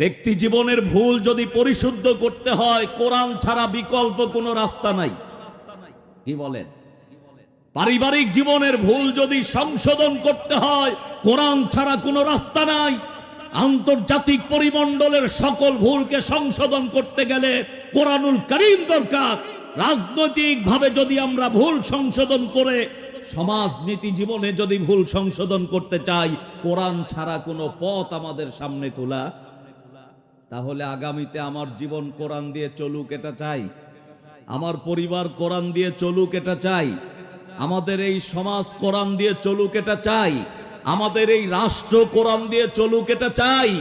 ব্যক্তি জীবনের ভুল যদি পরিশুদ্ধ করতে হয়, কোরআন ছাড়া বিকল্প কোনো রাস্তা নাই। কি বলেন? পারিবারিক জীবনের ভুল যদি সংশোধন করতে হয়, কোরআন ছাড়া কোনো রাস্তা নাই। আন্তর্জাতিক পরিমণ্ডলের সকল ভুলকে সংশোধন করতে গেলে কোরআনুল কারীম দরকার। রাজনৈতিকভাবে যদি আমরা ভুল সংশোধন করে সমাজনীতি জীবনে যদি ভুল সংশোধন করতে চাই, কোরআন ছাড়া কোনো পথ আমাদের সামনে খোলা। তাহলে আগামীতে আমার জীবন কোরআন দিয়ে চলুক এটা চাই, আমার পরিবার কোরআন দিয়ে চলুক এটা চাই, আমাদের এই সমাজ কোরআন দিয়ে চলুক এটা চাই, আমাদের এই রাষ্ট্র কোরআন দিয়ে চলুক এটা চাই।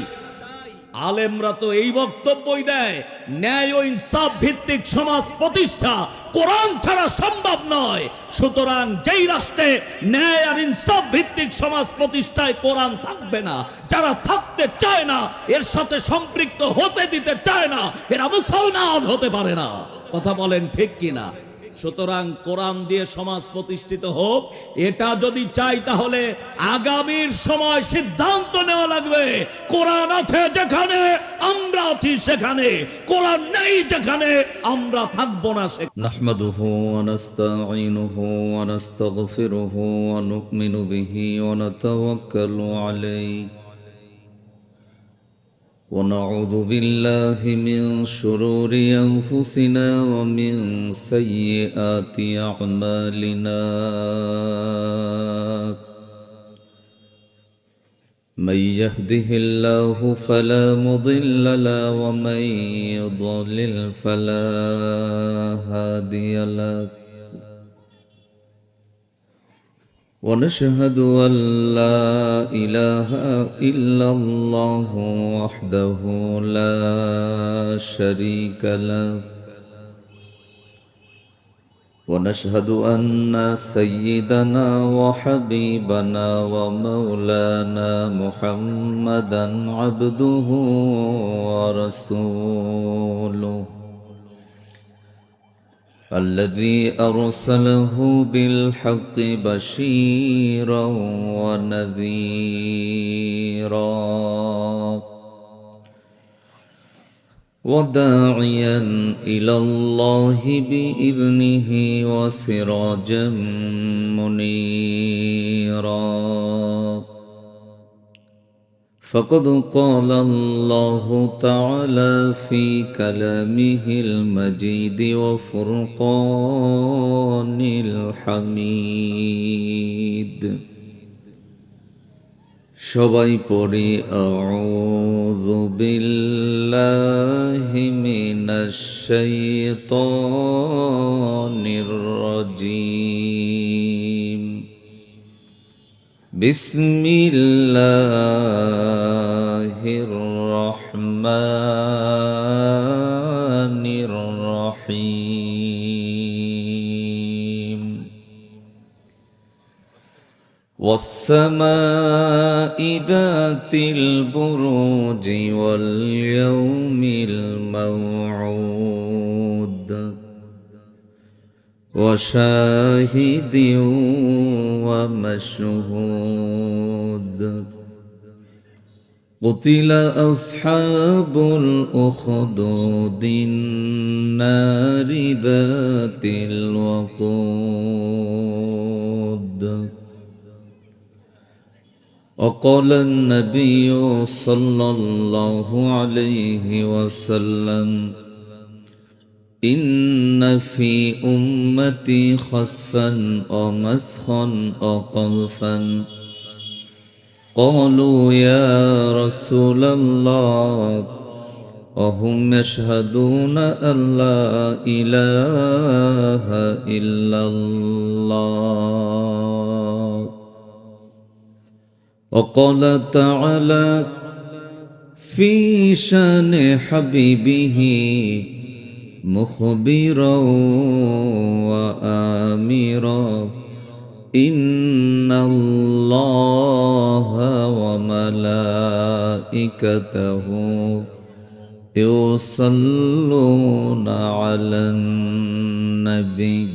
আলেমরা তো এই বক্তব্যই দেয়, ন্যায় ও ইনসাফ ভিত্তিক সমাজ প্রতিষ্ঠা কোরআন ছাড়া সম্ভব নয়। সুতরাং যেই রাষ্ট্রে ন্যায় আর ইনসাফ ভিত্তিক সমাজ প্রতিষ্ঠায় কোরআন থাকবে না, যারা থাকতে চায় না, এর সাথে সম্পৃক্ত হতে দিতে চায় না, এরা মুসলমান হতে পারে না। কথা বলেন ঠিক কিনা? সুতরাং কোরআন দিয়ে সমাজ প্রতিষ্ঠিত হোক, এটা যদি চাই তাহলে আগামীর সময় সিদ্ধান্ত নেওয়া লাগবে। কোরআন আছে যেখানে আমরা আছি সেখানে, কোরআন নেই যেখানে আমরা থাকবো না সেখানে। নাহমাদুহু ওয়া নাস্তাঈনুহু ওয়া নাস্তাগফিরুহু ওয়া নু'মিনু বিহি ওয়া নাতাওয়াক্কালু আলাইহি ونعوذ بالله من شرور أنفسنا ومن سيئات أعمالنا من يهده الله فلا مضل له ومن يضلل فلا هادي له ونشهد أن لا إله إلا الله وحده لا شريك له ونشهد أن سيدنا وحبيبنا ومولانا محمدا عبده ورسوله الذي أرسله بالحق بشيرا ونذيرا وداعيا إلى الله بإذنه وسراجا منيرا فقد قال الله تعالى في كلامه المجيد وفرقان الحميد সবাই পড়ি আউযু বিল্লাহি মিনাশ শাইতানির রাজীম বিসমিল্লাহির রহমানির রহিম والسماء ذات البروج واليوم الموعود وشاهد ومشهود قتل أصحاب الأخدود النار ذات الوقود وقال النبي صلى الله عليه وسلم إن في أمتي خسفا ومسخا وقذفا قالوا يا رسول الله وهم يشهدون أن لا إله إلا الله وقال تعالى في شان حبيبه مخبرا وآمرا إن الله وملائكته يصلون على النبي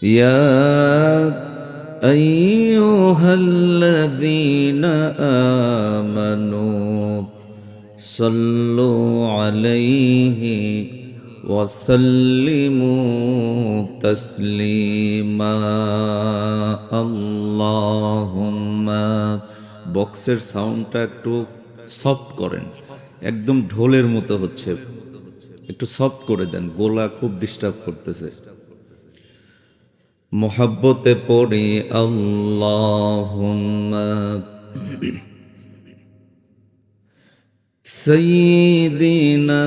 يا أيها الذين آمنوا صلوا عليه وسلموا تسليما اللهم বক্সের সাউন্ডটা একটু সফট করেন, একদম ঢোলের মতো হচ্ছে, একটু সফট করে দেন, গলা খুব ডিস্টার্ব করতেছে। মোহাব্বতে পড়ি আল্লাহুম্মা সাইয়্যিদিনা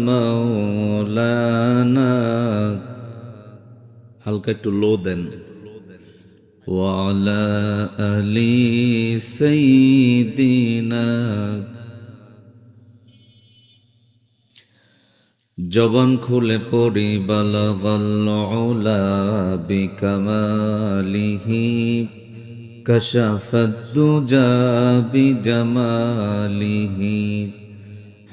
মাওলানা, হালকা একটু লো দেন, ওয়া আলা আলি সাইয়্যিদিনা। জবান খুলে পড়ি বালাগাল উলা বিকামালিহি কাশাফাদ দুজা বিজামালিহি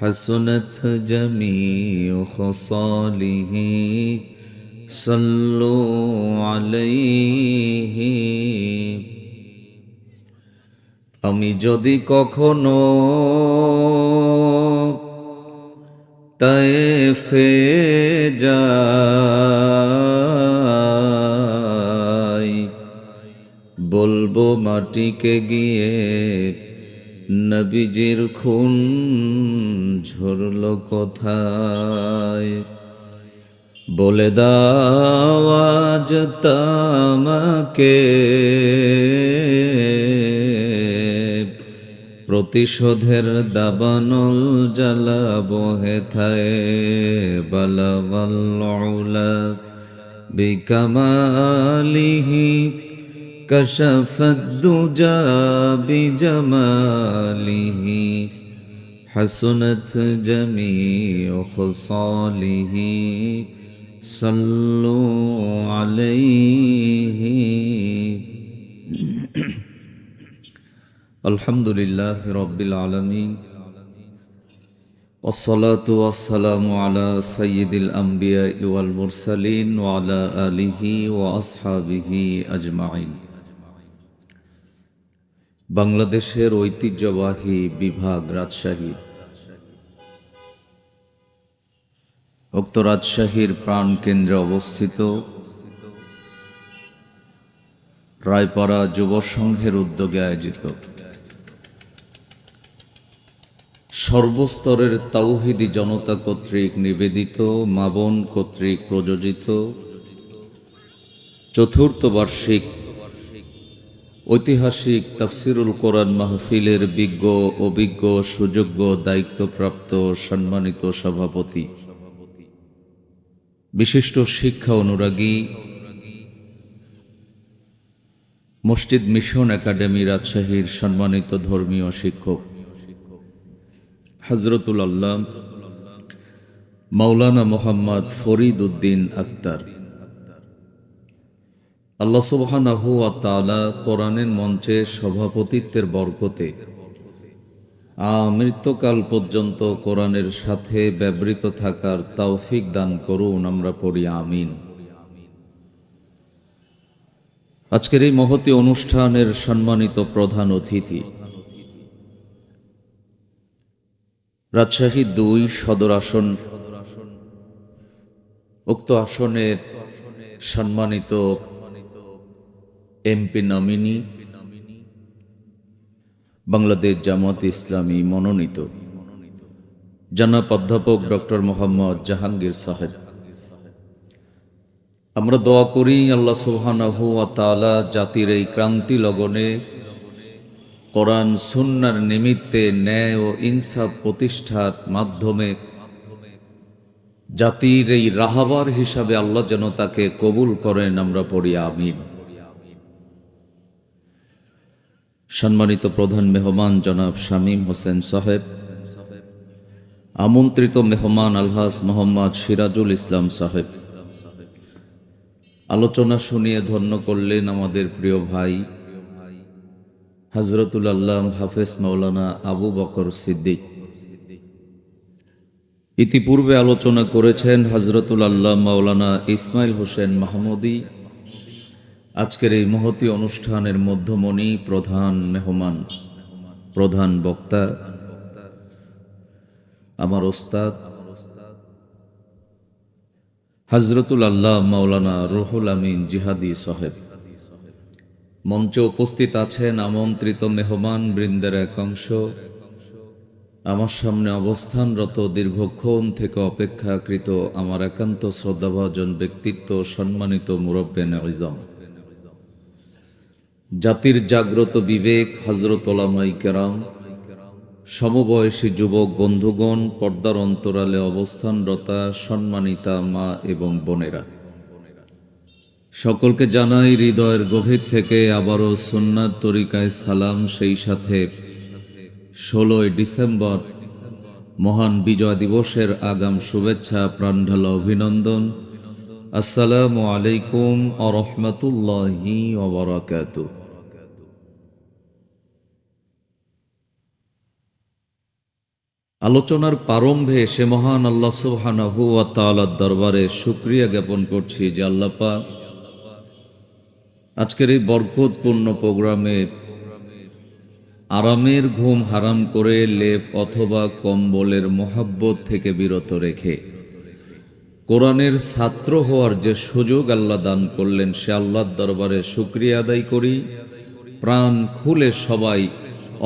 হাসুনাত জামিউ খাসালিহি সাল্লু আলাইহি। আমি যদি কখনো তায়েফে যাই, বলবো মাটিকে গিয়ে নবীজির খুন ঝরলো কোথায়। বলে দাও আজ তামাকে প্রতিশোধের দাবানল জ্বালাবো হেথায়। বালাগাল উলা বিকামালিহি কাশাফাদ দুজা বিজামালিহি হাসুনাত জামিউ খাসালিহি সাল্লু আলাইহি। আলহামদুলিল্লাহ রাব্বিল আলামিন ওয়াসসালাতু ওয়াসসালামু আলা সাইয়্যিদিল আমবিয়া ওয়াল মুরসালিন ওয়া আলা আলিহি ওয়া আসহাবিহি আজমাইন। বাংলাদেশের ঐতিহ্যবাহী বিভাগ রাজশাহী, উক্ত রাজশাহীর প্রাণকেন্দ্রে অবস্থিত রায়পাড়া যুব সংঘের উদ্যোগে আয়োজিত সর্বস্তরের তাওহীদি জনতা কর্তৃক নিবেদিত, মা বোন কর্তৃক প্রযোজিত চতুর্থ বার্ষিক ঐতিহাসিক তাফসিরুল কোরআন মাহফিলের বিজ্ঞ অভিজ্ঞ সুযোগ্য দায়িত্বপ্রাপ্ত সম্মানিত সভাপতি, বিশিষ্ট শিক্ষা অনুরাগী, মসজিদ মিশন একাডেমি রাজশাহীর সম্মানিত ধর্মীয় শিক্ষক হযরতুল আল্লাহ মাওলানা মোহাম্মদ ফরিদ উদ্দিন আক্তার, আল্লাহ সুবহানাহু ওয়া তাআলা কোরআনের মঞ্চে সভাপতিত্বের বরকতে মৃত্যুকাল পর্যন্ত কোরআনের সাথে ব্যবহৃত থাকার তৌফিক দান করুন, আমরা পড়ি আমিন। আজকের এই মহতী অনুষ্ঠানের সম্মানিত প্রধান অতিথি, রাজশাহী ২ সদর আসন, উক্ত আসনের সম্মানিত এমপি নমিনি, বাংলাদেশ জামাত ইসলামী মনোনীত জনাব অধ্যাপক ডক্টর মোহাম্মদ জাহাঙ্গীর সাহেব, আমরা দোয়া করি আল্লাহ সুবহানাহু ওয়া তাআলা জাতির এই ক্রান্তি লগনে কোরআন সুন্নাহর নিমিত্তে ন্যায় ও ইনসাফ প্রতিষ্ঠার মাধ্যমে জাতির এই রাহাবার হিসাবে আল্লাহ যেন তাকে কবুল করেন, আমরা পড়ি আমিন। সম্মানিত প্রধান মেহমান জনাব শামীম হোসেন সাহেব, আমন্ত্রিত মেহমান আলহাজ মোহাম্মদ সিরাজুল ইসলাম সাহেব, আলোচনা শুনিয়ে ধন্য করলেন আমাদের প্রিয় ভাই হযরতুল আল্লাহ হাফেজ মাওলানা আবু বকর সিদ্দিক। ইতিপূর্বে আলোচনা করেছেন হযরতুল আল্লাহ মাওলানা ইসমাইল হোসেন মাহমুদী। আজকের এই মহতী অনুষ্ঠানের মধ্যমণি, প্রধান মেহমান, প্রধান বক্তা আমার ওস্তাদ হযরতুল আল্লাহ মাওলানা রুহুল আমিন জিহাদি সাহেব, মঞ্চে উপস্থিত আছেন আমন্ত্রিত মেহমান বৃন্দের এক অংশ, আমার সামনে অবস্থানরত দীর্ঘক্ষণ থেকে অপেক্ষাকৃত আমার একান্ত শ্রদ্ধাভাজন ব্যক্তিত্ব, সম্মানিত মুরব্বিয়ান ইজম, জাতির জাগ্রত বিবেক হযরত উলামায়ে কেরাম, সমবয়সী যুবক বন্ধুগণ, পর্দার অন্তরালে অবস্থানরতা সম্মানিতা মা এবং বোনেরা, সকলকে জানাই হৃদয়ের গভীর থেকে আবারও সুন্নাত তরিকায় সালাম। সেই সাথে 16ই ডিসেম্বর মহান বিজয় দিবসের আগাম শুভেচ্ছা, প্রাণঢালা অভিনন্দন। আসসালামু আলাইকুম ওয়া রাহমাতুল্লাহি ওয়া বারাকাতুহু। আলোচনার প্রারম্ভে সে মহান আল্লাহ সুবহানাহু ওয়া তাআলার দরবারে শুকরিয়া জ্ঞাপন করছি যে আল্লাহ পাক আজকের এই বরকতপূর্ণ প্রোগ্রামে আরামের ঘুম হারাম করে লেপ অথবা কম্বলের মোহাব্বত থেকে বিরত রেখে কোরআনের ছাত্র হওয়ার যে সুযোগ আল্লাহ দান করলেন, সে আল্লাহর দরবারে শুকরিয়া আদায় করি। প্রাণ খুলে সবাই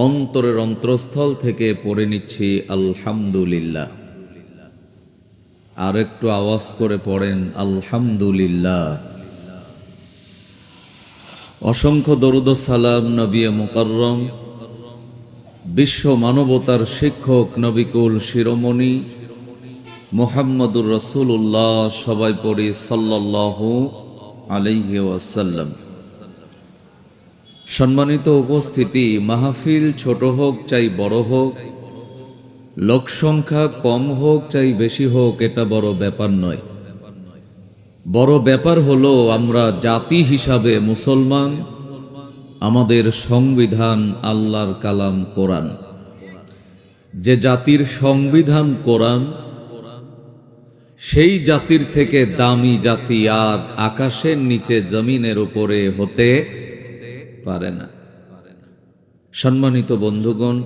অন্তরের অন্তরস্থল থেকে পড়ে নিচ্ছি আলহামদুলিল্লাহ। আর একটু আওয়াজ করে পড়েন আলহামদুলিল্লাহ। অসংখ্য দরুদ ও সালাম নবী মুকাররম, বিশ্ব মানবতার শিক্ষক, নবিকুল শিরোমণি মুহাম্মদুর রাসূলুল্লাহ, সবাই পড়ি সাল্লাল্লাহু আলাইহি ওয়াসাল্লাম। সম্মানিত উপস্থিতি, মাহফিল ছোট হোক চাই বড় হোক, লোক সংখ্যা কম হোক চাই বেশি হোক, এটা বড় ব্যাপার নয়। বড় ব্যাপার হলো আমরা জাতি হিসাবে মুসলমান, আমাদের সংবিধান আল্লাহর কালাম কোরআন। যে জাতির সংবিধান কোরআন, সেই জাতির থেকে দামি জাতি আর আকাশের নিচে জমিনের উপরে হতে পারে না। সম্মানিত বন্ধুগণ,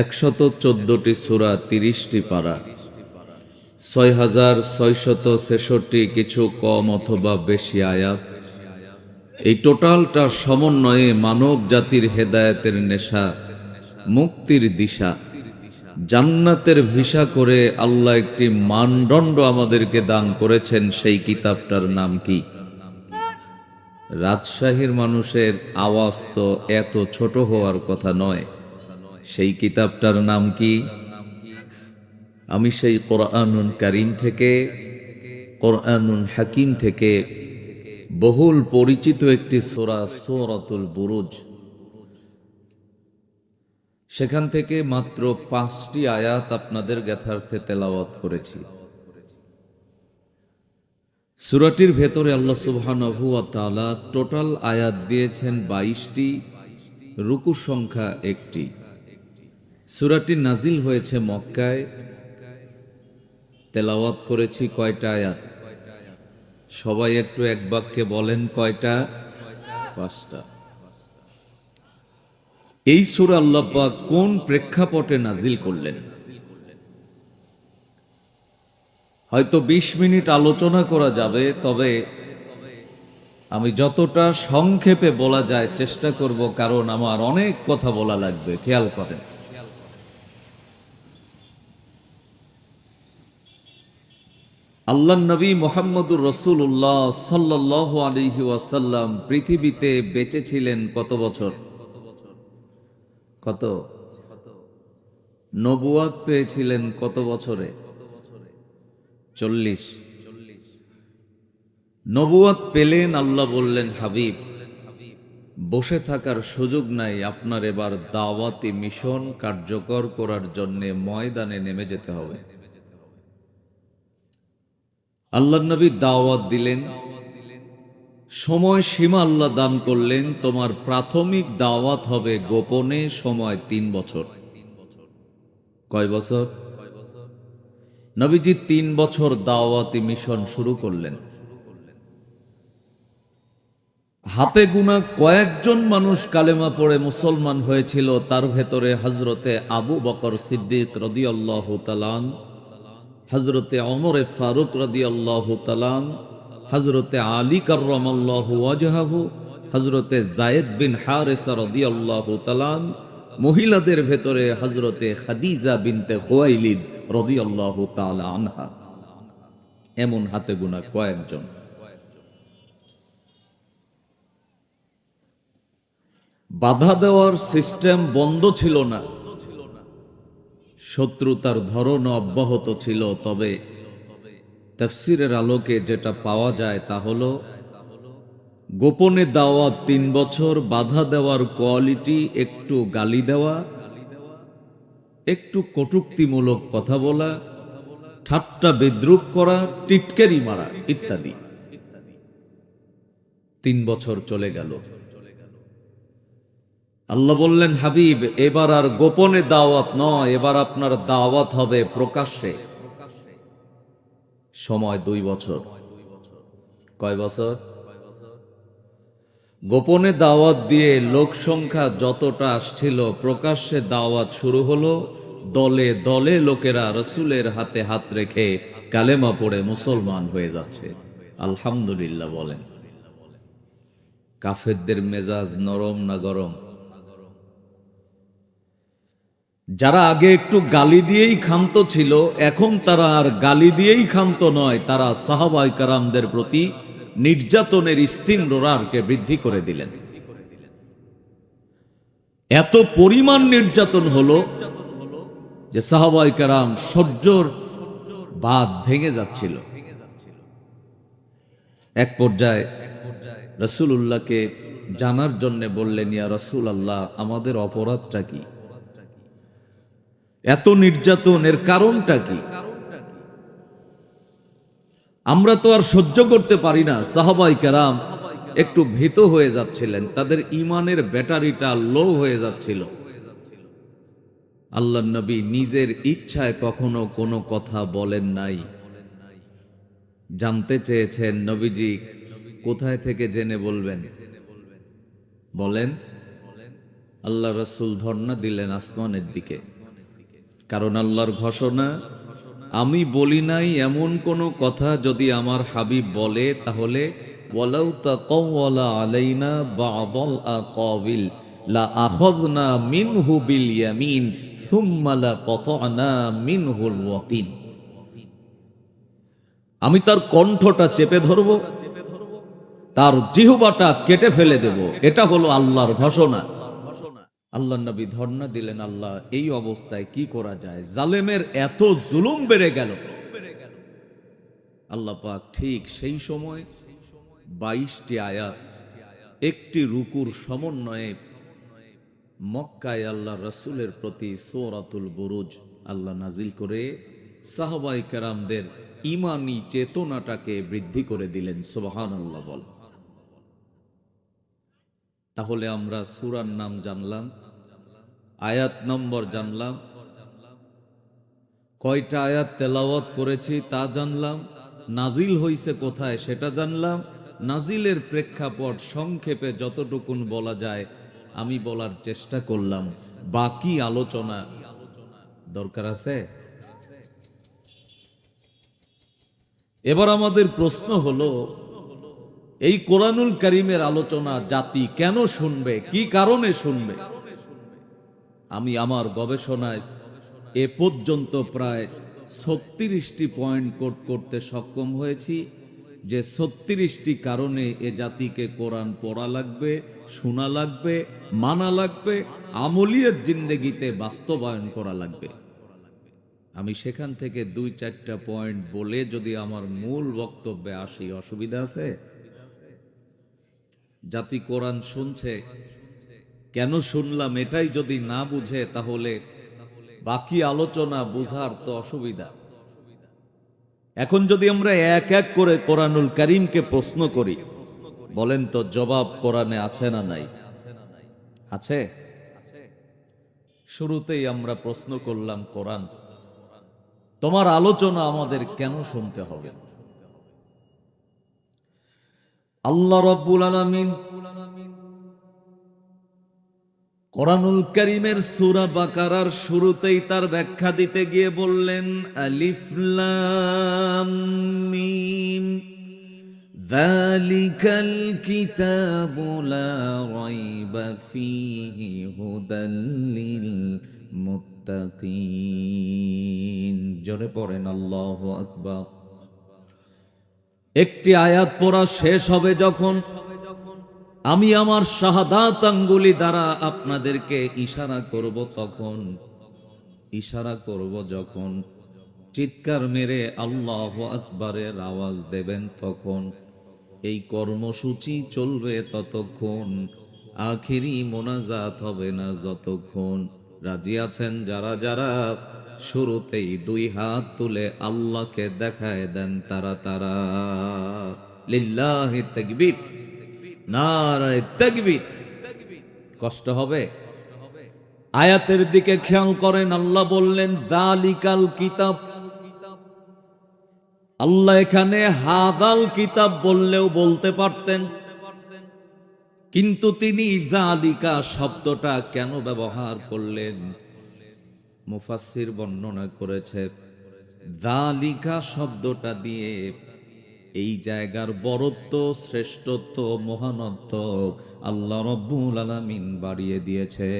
114টি সূরা, 30টি পারা, 6666 কিছু কম অথবা বেশি আয়াত, এই টোটালটা সমন্বয়ে মানব জাতির হেদায়েতের নেশা, মুক্তির দিশা, জান্নাতের ভিসা করে আল্লাহ একটি মানদণ্ড আমাদেরকে দান করেছেন। সেই কিতাবটার নাম কি? রাজশাহীর মানুষের আওয়াজ তো এত ছোট হওয়ার কথা নয়। সেই কিতাবটার নাম কি? আমি সেই কোরআনুল কারীম থেকে, কোরআনুল হাকিম থেকে বহুল পরিচিত একটি সূরা, সূরাতুল বুরুজ, সেখান থেকে মাত্র 5টি আয়াত আপনাদের জ্ঞাতার্থে তেলাওয়াত করেছি। সূরাটির ভেতরে আল্লাহ সুবহানাহু ওয়া তাআলা টোটাল আয়াত দিয়েছেন 22টি, রুকু সংখ্যা 1টি। সূরাটি নাজিল হয়েছে মক্কায়। তেলাওয়াত করেছি কয়টা আয়াত? সবাই একটু এক বাক্যে বলেন কয়টা? 5টা। এই সূরা আল্লাহ পাক কোন প্রেক্ষাপটে নাজিল করলেন? হয়তো 20 মিনিট আলোচনা করা যাবে, তবে আমি যতটা সংক্ষেপে বলা যায় চেষ্টা করব, কারণ আমার অনেক কথা বলা লাগবে। খেয়াল করেন, আল্লাহর নবী মুহাম্মদুর রাসূলুল্লাহ সাল্লাল্লাহু আলাইহি ওয়াসাল্লাম পৃথিবীতে বেঁচে ছিলেন কত বছর? কত? নবুয়ত পেয়েছিলেন কত বছরে? 40। নবুয়ত পেলেন, আল্লাহ বললেন, হাবিব, বসে থাকার সুযোগ নাই, আপনার এবার দাওয়াতি মিশন কার্যকর করার জন্য ময়দানে নেমে যেতে হবে। আল্লাহর নবী দাওয়াত দিলেন, সময় সীমা আল্লাহ দান করলেন, তোমার প্রাথমিক দাওয়াত হবে গোপনে, সময় 3 বছর। কয় বছর? নবীজি 3 বছর দাওয়াতি মিশন শুরু করলেন। হাতে গোনা কয়েকজন মানুষ কালেমা পড়ে মুসলমান হয়েছিল, তার ভেতরে হজরতে আবু বকর সিদ্দিক রাদিয়াল্লাহু তাআলা, হজরতে ওমর ফারুক রাদিয়াল্লাহু তাআলা, হজরতে আলী কাররামাল্লাহু ওয়াজহাহু, হজরতে যায়েদ বিন হারেসা রাদিয়াল্লাহু তাআলা, মহিলাদের ভেতরে হজরতে খাদিজা বিনতে খুয়াইলিদ রাদিয়াল্লাহু তাআলা আনহা। এমন হাতে গোনা কয়েকজন। বাধা দেওয়ার সিস্টেম বন্ধ ছিল না, শত্রুতার ধরন অব্যাহত ছিল। তবে তাফসীরের আলোকে যেটা পাওয়া যায় তা হলো গোপনে দাওয়াত 3 বছর, বাধা দেওয়ার কোয়ালিটি একটু গালি দেওয়া, একটু কটূক্তিমূলক কথা বলা, ঠাট্টা বিদ্রূপ করা, টিটকারি মারা ইত্যাদি। 3 বছর চলে গেল। আল্লাহ বললেন, হাবিব এবার আর গোপনে দাওয়াত নয়, এবার আপনার দাওয়াত হবে প্রকাশ্যে। সময় 2 বছর। কয় বছর? গোপনে দাওয়াত দিয়ে লোক সংখ্যা যতটা আসছিল, প্রকাশ্যে দাওয়াত শুরু হলো। দলে দলে লোকেরা রসুলের হাতে হাত রেখে কালেমা পড়ে মুসলমান হয়ে যাচ্ছে। আলহামদুলিল্লাহ বলেন। কাফেরদের মেজাজ নরম না গরম? যারা আগে একটু গালি দিয়েই ক্ষান্ত ছিল, এখন তারা আর গালি দিয়েই ক্ষান্ত নয়, তারা সাহাবায়ে কেরামদের প্রতি নির্যাতনের স্টিমরোলারকে বৃদ্ধি করে দিলেন। এত পরিমাণ নির্যাতন হলো যে সাহাবায়ে কেরাম সহ্যর বাঁধ ভেঙে যাচ্ছিল। এক পর্যায়ে রাসূলুল্লাহকে জানার জন্য বললেন, ইয়া রাসূলুল্লাহ, আমাদের অপরাধটা কি? এত নির্যাতনের কারণটা কি? আমরা তো আর সহ্য করতে পারি না। সাহাবায়ে কেরাম একটু ভীত হয়ে যাচ্ছিলেন, তাদের ঈমানের ব্যাটারিটা লো হয়ে যাচ্ছিল। আল্লাহর নবী নিজের ইচ্ছায় কখনো কোনো কথা বলেন নাই। জানতে চেয়েছেন, নবীজি কোথায় থেকে জেনে বলবেন? বলেন। আল্লাহ রাসূল ধর্ণা দিলেন আসমানের দিকে। কারণ আল্লাহর ঘোষণা, আমি বলি নাই এমন কোনো কথা যদি আমার হাবিব বলে, তাহলে ওয়ালাউ তাকাওয়ালা আলাইনা বা'দাল আকাবিল লা আখাযনা মিনহু বিল ইয়ামিন সুম্মা লা কাতা'না মিনহুল ওয়াতিন। আমি তার কণ্ঠটা চেপে ধরব, তার জিহ্বাটা কেটে ফেলে দেব। এটা হলো আল্লাহর ঘোষণা। আল্লাহ নবী ধর্ণা দিলেন, আল্লাহ এই অবস্থায় কি করা যায়? জালেমের এত জুলুম বেড়ে গেল। আল্লাহ পাক ঠিক সেই সময় 22টি আয়াত, একটি রুকুর সমন্বয়ে মক্কায় আল্লাহ রাসূলের প্রতি সূরাতুল বুরুজ আল্লাহ নাজিল করে সাহাবায়ে কেরামদের ঈমানি চেতনাটাকে বৃদ্ধি করে দিলেন। সুবহানাল্লাহ বল। তাহলে আমরা সূরার নাম জানলাম, আয়াত নম্বর জানলাম, কয়টা আয়াত তেলাওয়াত করেছি তা জানলাম, নাজিল হইছে কোথায় সেটা জানলাম, নাজিলের প্রেক্ষাপট সংক্ষেপে যতটুকুন বলা যায় আমি বলার চেষ্টা করলাম। বাকি আলোচনা দরকার আছে। এবার আমাদের প্রশ্ন হলো, এই কোরআনুল কারীমের আলোচনা জাতি কেন শুনবে? কি কারণে শুনবে? আমি আমার গবেষণায় এ পর্যন্ত প্রায় 36টি পয়েন্ট কোট করতে সক্ষম হয়েছি, যে 36টি কারণে এ জাতিকে কোরআন পড়া লাগবে, শোনা লাগবে, মানা লাগবে, আমলিয়াত জিন্দেগিতে বাস্তবায়ন করা লাগবে। আমি সেখান থেকে 2-4টা পয়েন্ট বলে যদি আমার মূল বক্তব্যে আসি, অসুবিধা আছে? জাতি কোরআন শুনছে, কেন শুনলাম এটাই যদি না বুঝে, তাহলে বাকি আলোচনা বুঝার তো অসুবিধা। এখন যদি আমরা এক এক করে কোরআনুল কারীমকে প্রশ্ন করি, বলেন তো জবাব কোরআনে আছে না নাই? আছে। শুরুতেই আমরা প্রশ্ন করলাম, কোরআন তোমার আলোচনা আমাদের কেন শুনতে হবে? আল্লাহ রাব্বুল আলামিন কোরআনুল কারীমের সূরা বাকারার শুরুতেই তার ব্যাখ্যা দিতে গিয়ে বললেন, আলিফ লাম মিম যালিকাল কিতাবু লা রাইবা ফীহি হুদাল লিল মুত্তাকিন। জোরে পড়েন আল্লাহু আকবার। একটি আয়াত পড়া শেষ হবে যখন, আমি আমার শাহাদাত আঙ্গুলি দ্বারা আপনাদেরকে ইশারা করব তখন, ইশারা করব যখন, চিৎকার মেরে আল্লাহু আকবারের আওয়াজ দেবেন তখন, এই কর্মসূচি চলবে ততক্ষণ, আখিরি মোনাজাত হবে না যতক্ষণ। রাজি আছেন যারা যারা শুরুতেই দুই হাত তুলে আল্লাহকে দেখায় দেন তারা তারা। লিল্লাহি তাকবীর, নারায়ে তাকবীর। কষ্ট হবে? আয়াতের দিকে খেয়াল করেন, আল্লাহ বললেন যালিকাল কিতাব। আল্লাহ এখানে হাযাল কিতাব বললেও বলতে পারতেন, কিন্তু তিনি যালিকা শব্দটা কেন ব্যবহার করলেন? মুফাসসির বর্ণনা করেছে, যালিকা শব্দটা দিয়ে এই জায়গার বরত্ব, শ্রেষ্ঠত্ব, মহানত্ব আল্লাহ রাব্বুল আলামিন বাড়িয়ে দিয়েছে।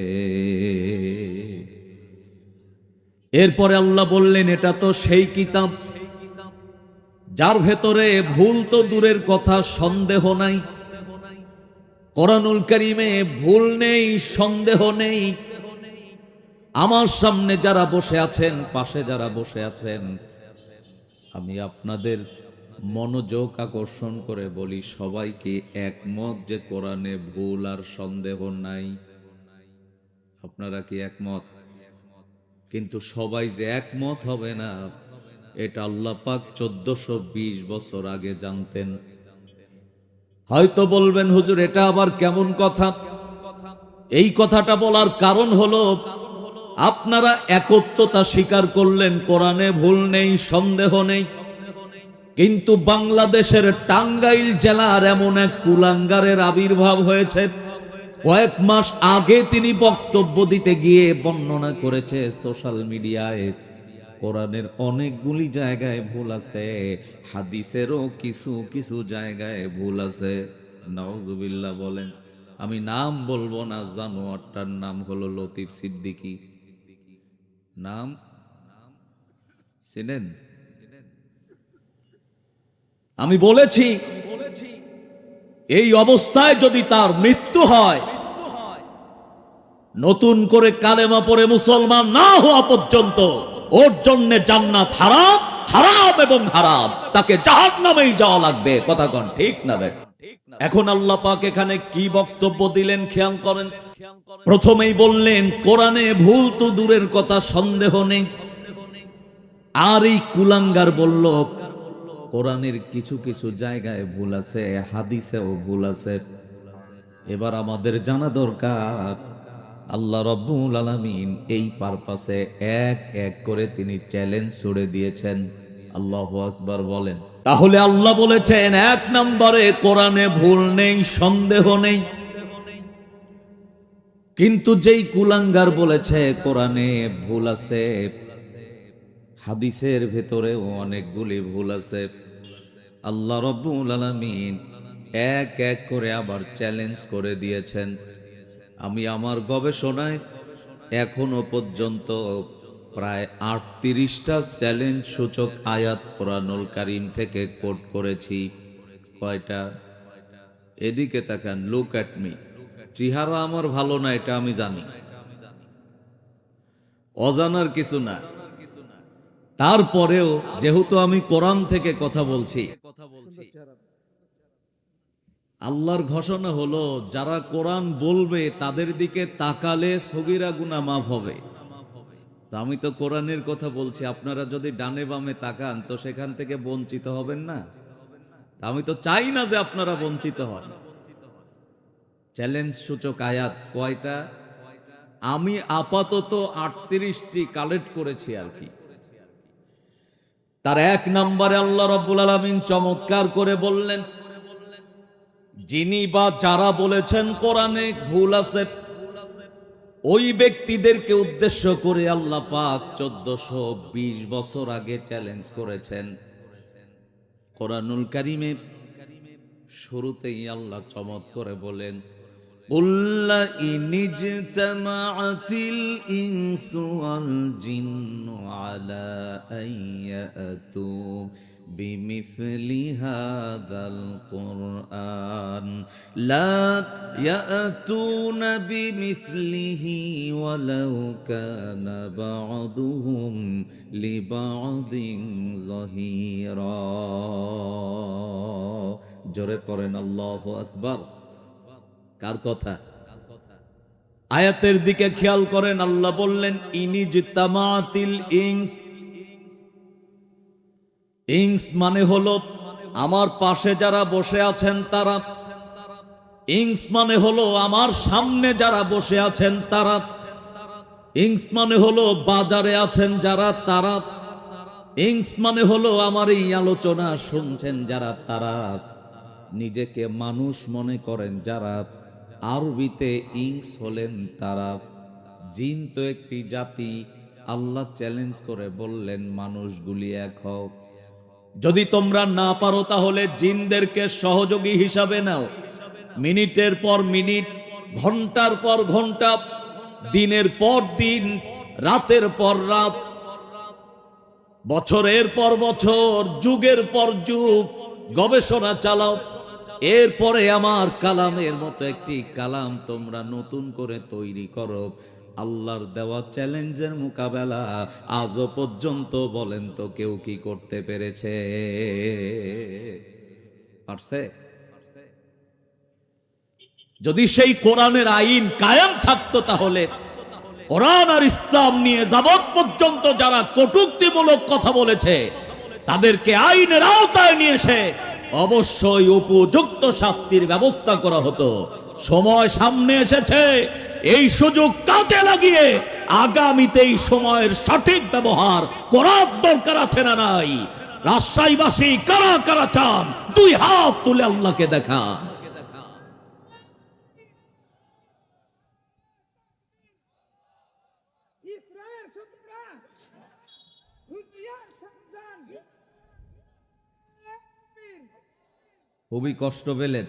এরপরে আল্লাহ বললেন, এটা তো সেই কিতাব যার ভেতরে ভুল তো দূরের কথা, সন্দেহ নাই। কোরআনুল কারীমে ভুল নেই, সন্দেহ নেই। আমার সামনে যারা বসে আছেন, পাশে যারা বসে আছেন, আমি আপনাদের মনোযোগ আকর্ষণ করে বলি, সবাইকে একমত যে কোরআনে ভুল আর সন্দেহ নাই? আপনারা কি একমত? কিন্তু সবাই যে একমত হবে না, এটা আল্লাহ পাক 1420 বছর আগে জানতেন। হয়তো বলবেন, হুজুর এটা আবার কেমন কথা? এই কথাটা বলার কারণ হলো, আপনারা একত্বতা স্বীকার করলেন, কোরআনে ভুল নেই, সন্দেহ নেই, কিন্তু বাংলাদেশের টাঙ্গাইল জেলার এমন এক কুলাঙ্গারের আবির্ভাব হয়েছে। কয়েক মাস আগে তিনি বক্তব্য দিতে গিয়ে বর্ণনা করেছে সোশ্যাল মিডিয়ায়, কোরআনের অনেকগুলি জায়গায় ভুল আছে, হাদিসেরও কিছু কিছু জায়গায় ভুল আছে। নাউজুবিল্লাহ বলেন। আমি নাম বলবো না, জানোয়ারটার নাম হলো লতিফ সিদ্দিকী। নাম চিনেন? আমি বলেছি, এই অবস্থায় যদি তার মৃত্যু হয়, নতুন করে কালেমা পড়ে মুসলমান না হওয়া পর্যন্ত ওর জন্য জান্নাত হারাম, হারাম এবং হারাম, তাকে জাহান্নামেই যাওয়া লাগবে। কথা কোন ঠিক না বে? এখন আল্লাহ পাক এখানে কি বক্তব্য দিলেন খেয়াল করেন। প্রথমেই বললেন, কোরআনে ভুল তো দূরের কথা, সন্দেহ নেই। আর এই কুলাঙ্গার বলল, কোরআনের কিছু কিছু জায়গায় ভুল আছে, হাদিসেও ভুল আছে। এবার আমাদের জানা দরকার, আল্লাহ রাব্বুল আলামিন এই পারপাসে এক এক করে তিনি চ্যালেঞ্জ ছুড়ে দিয়েছেন। আল্লাহু আকবার বলেন। তাহলে আল্লাহ বলেছেন, এক নম্বরে কোরআনে ভুল নেই, সন্দেহ নেই। কিন্তু যেই কুলাঙ্গার বলেছে কোরআনে ভুল আছে, হাদিসের ভেতরেও অনেকগুলি ভুল আছে, আল্লাহ রাব্বুল আলামিন এক এক করে আবার চ্যালেঞ্জ করে দিয়েছেন। আমি আমার গবেষণায় এখনো পর্যন্ত প্রায় 38টা চ্যালেঞ্জ সূচক আয়াত কোরআনুল কারীম থেকে কোট করেছি। কয়টা? এদিকে তাকান, লুক অ্যাট মি। চেহারা আমার ভালো না, এটা আমি জানি, অজানার কিছু না। তারপরেও যেহেতু আমি কোরআন থেকে কথা বলছি, আল্লাহর ঘোষণা হলো, যারা কোরআন বলবে তাদের দিকে তাকালে সগীরা গুনাহ মাফ হবে। তা আমি তো কোরআনের কথা বলছি, আপনারা যদি ডানে বামে তাকান তো সেখান থেকে বঞ্চিত হবেন না। তা আমি তো চাই না যে আপনারা বঞ্চিত হন। চ্যালেঞ্জ সূচক আয়াত কয়টা? আমি আপাতত 38টি কালেক্ট করেছি আর কি। তার এক নম্বরে আল্লাহ রাব্বুল আলামিন চমৎকার করে বললেন, যিনি বা যারা বলেছেন কোরআনে ভুল আছে, ওই ব্যক্তিদেরকে উদ্দেশ্য করে আল্লাহ পাক 1420 বছর আগে চ্যালেঞ্জ করেছেন। কোরআনুল কারীমে শুরুতেই আল্লাহ চমৎ করে বলেন, قُلْ إِنِ اجْتَمَعَتِ الْإِنسُ وَالْجِنُّ عَلَىٰ أَن يَأْتُوا بِمِثْلِ هَٰذَا الْقُرْآنِ لَا يَأْتُونَ بِمِثْلِهِ وَلَوْ كَانَ بَعْضُهُمْ لِبَعْضٍ ظَهِيرًا। জোরে পড়েন আল্লাহু আকবার। কার কথা? আয়াতের দিকে খেয়াল করেন। আল্লাহ বললেন ইনিজতামাতিল ইনস। ইনস মানে হলো আমার পাশে যারা বসে আছেন তারা। ইনস মানে হলো আমার সামনে যারা বসে আছেন তারা। ইনস মানে হলো বাজারে আছেন যারা তারা। ইনস মানে হলো আমার এই আলোচনা শুনছেন যারা তারা। নিজেকে মানুষ মনে করেন যারা। আরবিতে ইনস হলেন তারা। জিন তো একটি জাতি। আল্লাহ চ্যালেঞ্জ করে বললেন মানুষগুলি এক হও। যদি তোমরা না পারো তাহলে জিনদেরকে সহযোগী হিসাবে নাও। মিনিটের পর মিনিট, ঘন্টার পর ঘন্টা, দিনের পর দিন, রাতের পর রাত, বছরের পর বছর, যুগের পর যুগ গবেষণা চালাও। এরপরে আমার কালামের মতো একটি কালাম তোমরা নতুন করে তৈরি করো। আল্লাহর দেওয়া চ্যালেঞ্জের মোকাবেলা আজও পর্যন্ত বলেন তো কেউ কি করতে পেরেছে? পারছে? যদি সেই কোরআনের আইন কায়েম থাকতো তাহলে কোরআন আর ইসলাম নিয়ে যাবত পর্যন্ত যারা কটূক্তিমূলক কথা বলেছে তাদেরকে আইনের আওতায় নিয়ে এসে অবশ্যই উপযুক্ত শাস্তির ব্যবস্থা করা হতো। সময় সামনে এসেছে, এই সুযোগ কাজে লাগিয়ে আগামীতে এই সময়ের সঠিক ব্যবহার করার দরকার আছে না নাই? রাজশাহীবাসী কারা কারা চান দুই হাত তুলে আল্লাহকে দেখা। খুবই কষ্ট পেলেন?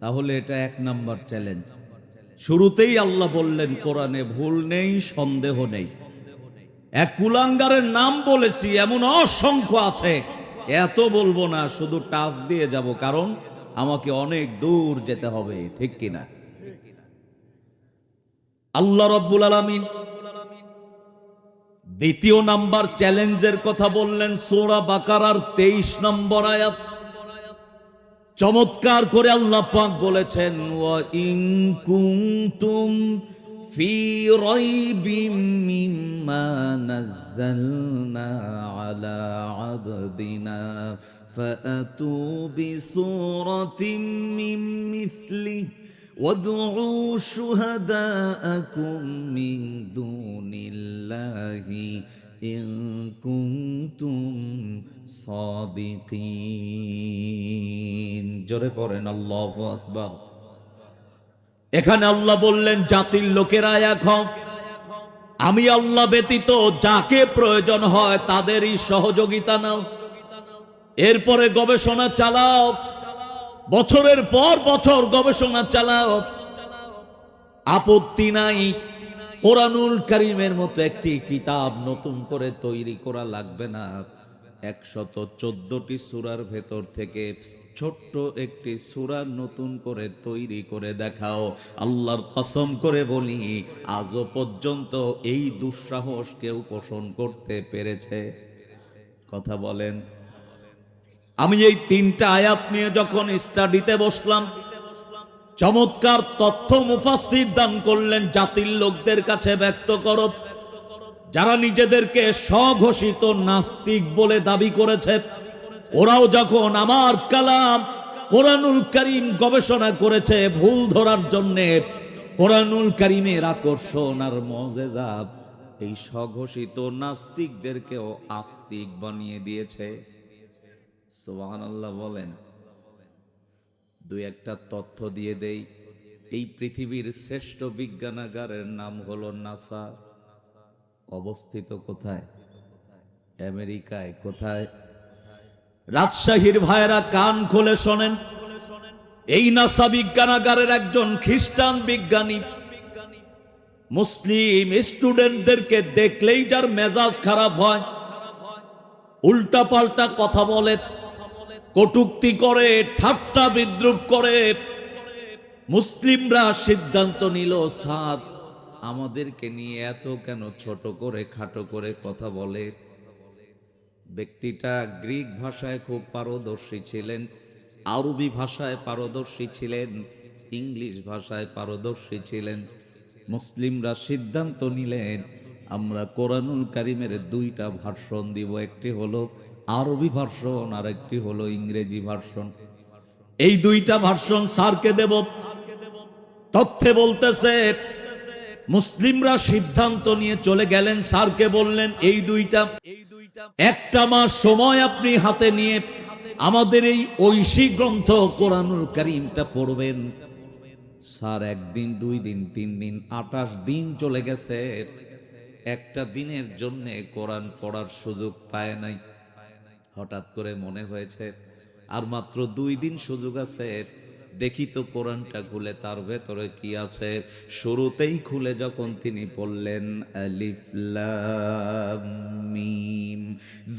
তাহলে এটা 1 নাম্বার চ্যালেঞ্জ। শুরুতেই আল্লাহ বললেন কোরআনে ভুল নেই, সন্দেহ নেই। এক কুলাঙ্গারের নাম বলেছি, এমন অসংখ্য আছে, এত বলবো না, শুধু টাচ দিয়ে যাব, কারণ আমাকে অনেক দূর যেতে হবে, ঠিক কিনা? আল্লাহ রাব্বুল আলামিন দ্বিতীয় নাম্বার চ্যালেঞ্জের কথা বললেন সূরা বাকারার 23 নম্বর আয়াত। চমৎকার করে আল্লাহ পাক বলেছেন ওয়া ইন কুনতুম ফি রাইবিম মিম্মা নাযালনা আলা আবদিনা ফাআতু বিসূরাতিন মিন মিসলিহি ওয়াদউ শুহাদাআকুম মিন দুনিল্লাহি ইন কুনতুম সাদিকিন। জোরে পড়েন আল্লাহু আকবার। এখানে আল্লাহ বললেন জাতির লোকেরা এক হও, আমি আল্লাহ ব্যতীত যাকে প্রয়োজন হয় তাদেরই সহযোগিতা নাও। এরপরে গবেষণা চালাও, বছরের পর বছর গবেষণা চালাও, আপত্তি নাই। কোরআনুল কারীমের মতো একটি কিতাব নতুন করে তৈরি করা লাগবে না। 114টি সূরার ভেতর থেকে ছোট্ট একটি সূরা নতুন করে তৈরি করে দেখাও। আল্লাহর কসম করে বলি আজও পর্যন্ত এই দুঃসাহস কেউ পোষণ করতে পেরেছে? কথা বলেন। আমি এই 3টা আয়াত নিয়ে যখন স্টাডিতে বসলাম, চমৎকার তথ্য মুফাসসির দান করলেন জাতির লোকদের কাছে ব্যক্ত করো, যারা নিজেদেরকে স্বঘোষিত নাস্তিক বলে দাবি করেছে। ওরাও যখন আমার কালাম কোরআনুল কারীম গবেষণা করেছে ভুল ধরার জন্য, কোরআনুল কারীমের আকর্ষণ আর মুজিজা এই স্বঘোষিত নাস্তিকদেরকেও আস্তিক বানিয়ে দিয়েছে। সুবহানাল্লাহ বলেন। দুই একটা তথ্য দিয়ে দেই। এই পৃথিবীর শ্রেষ্ঠ বিজ্ঞানাগারের নাম হলো নাসা। অবস্থিত কোথায়? আমেরিকায়। কোথায়? রাজশাহীর ভাইয়েরা কান খুলে শোনেন, এই নাসা বিজ্ঞানাগারের একজন খ্রিস্টান বিজ্ঞানী মুসলিম স্টুডেন্টদেরকে দেখলেই যার মেজাজ খারাপ হয়, উল্টা পাল্টা কথা বলে, কটূক্তি করে, ঠাট্টা বিদ্রুপ করে। মুসলিমরা সিদ্ধান্ত নিল, স্যার আমাদেরকে নিয়ে এত কেন ছোট করে খাটো করে কথা বলে। ব্যক্তিটা গ্রিক ভাষায় খুব পারদর্শী ছিলেন, আরবি ভাষায় পারদর্শী ছিলেন, ইংলিশ ভাষায় পারদর্শী ছিলেন। মুসলিমরা সিদ্ধান্ত নিলেন, আমরা কোরআনুল কারীমের দুইটা ভার্সন দিব, একটি হলো আরবি ভার্সন আর একটি হলো ইংরেজি ভার্সন। এই দুইটা ভার্সন স্যারকে দেব। তথ্যে বলতেছে মুসলিমরা সিদ্ধান্ত নিয়ে চলে গেলেন, স্যারকে বললেন এই দুইটা, একটা মাস সময় আপনি হাতে নিয়ে আমাদের এই ঐশী গ্রন্থ কোরআনুল কারীমটা পড়বেন। স্যার একদিন, 2 দিন, 3 দিন, 28 দিন চলে গেছে, একটা দিনের জন্য কোরআন পড়ার সুযোগ পায় নাই। হঠাৎ করে মনে হয়েছে আর মাত্র 2 দিন সুযোগ আছে, দেখি তো কোরআনটা খুলে তার ভেতরে কি আছে। শুরুতেই খুলে যখন তিনি পড়লেন আলিফ লাম মিম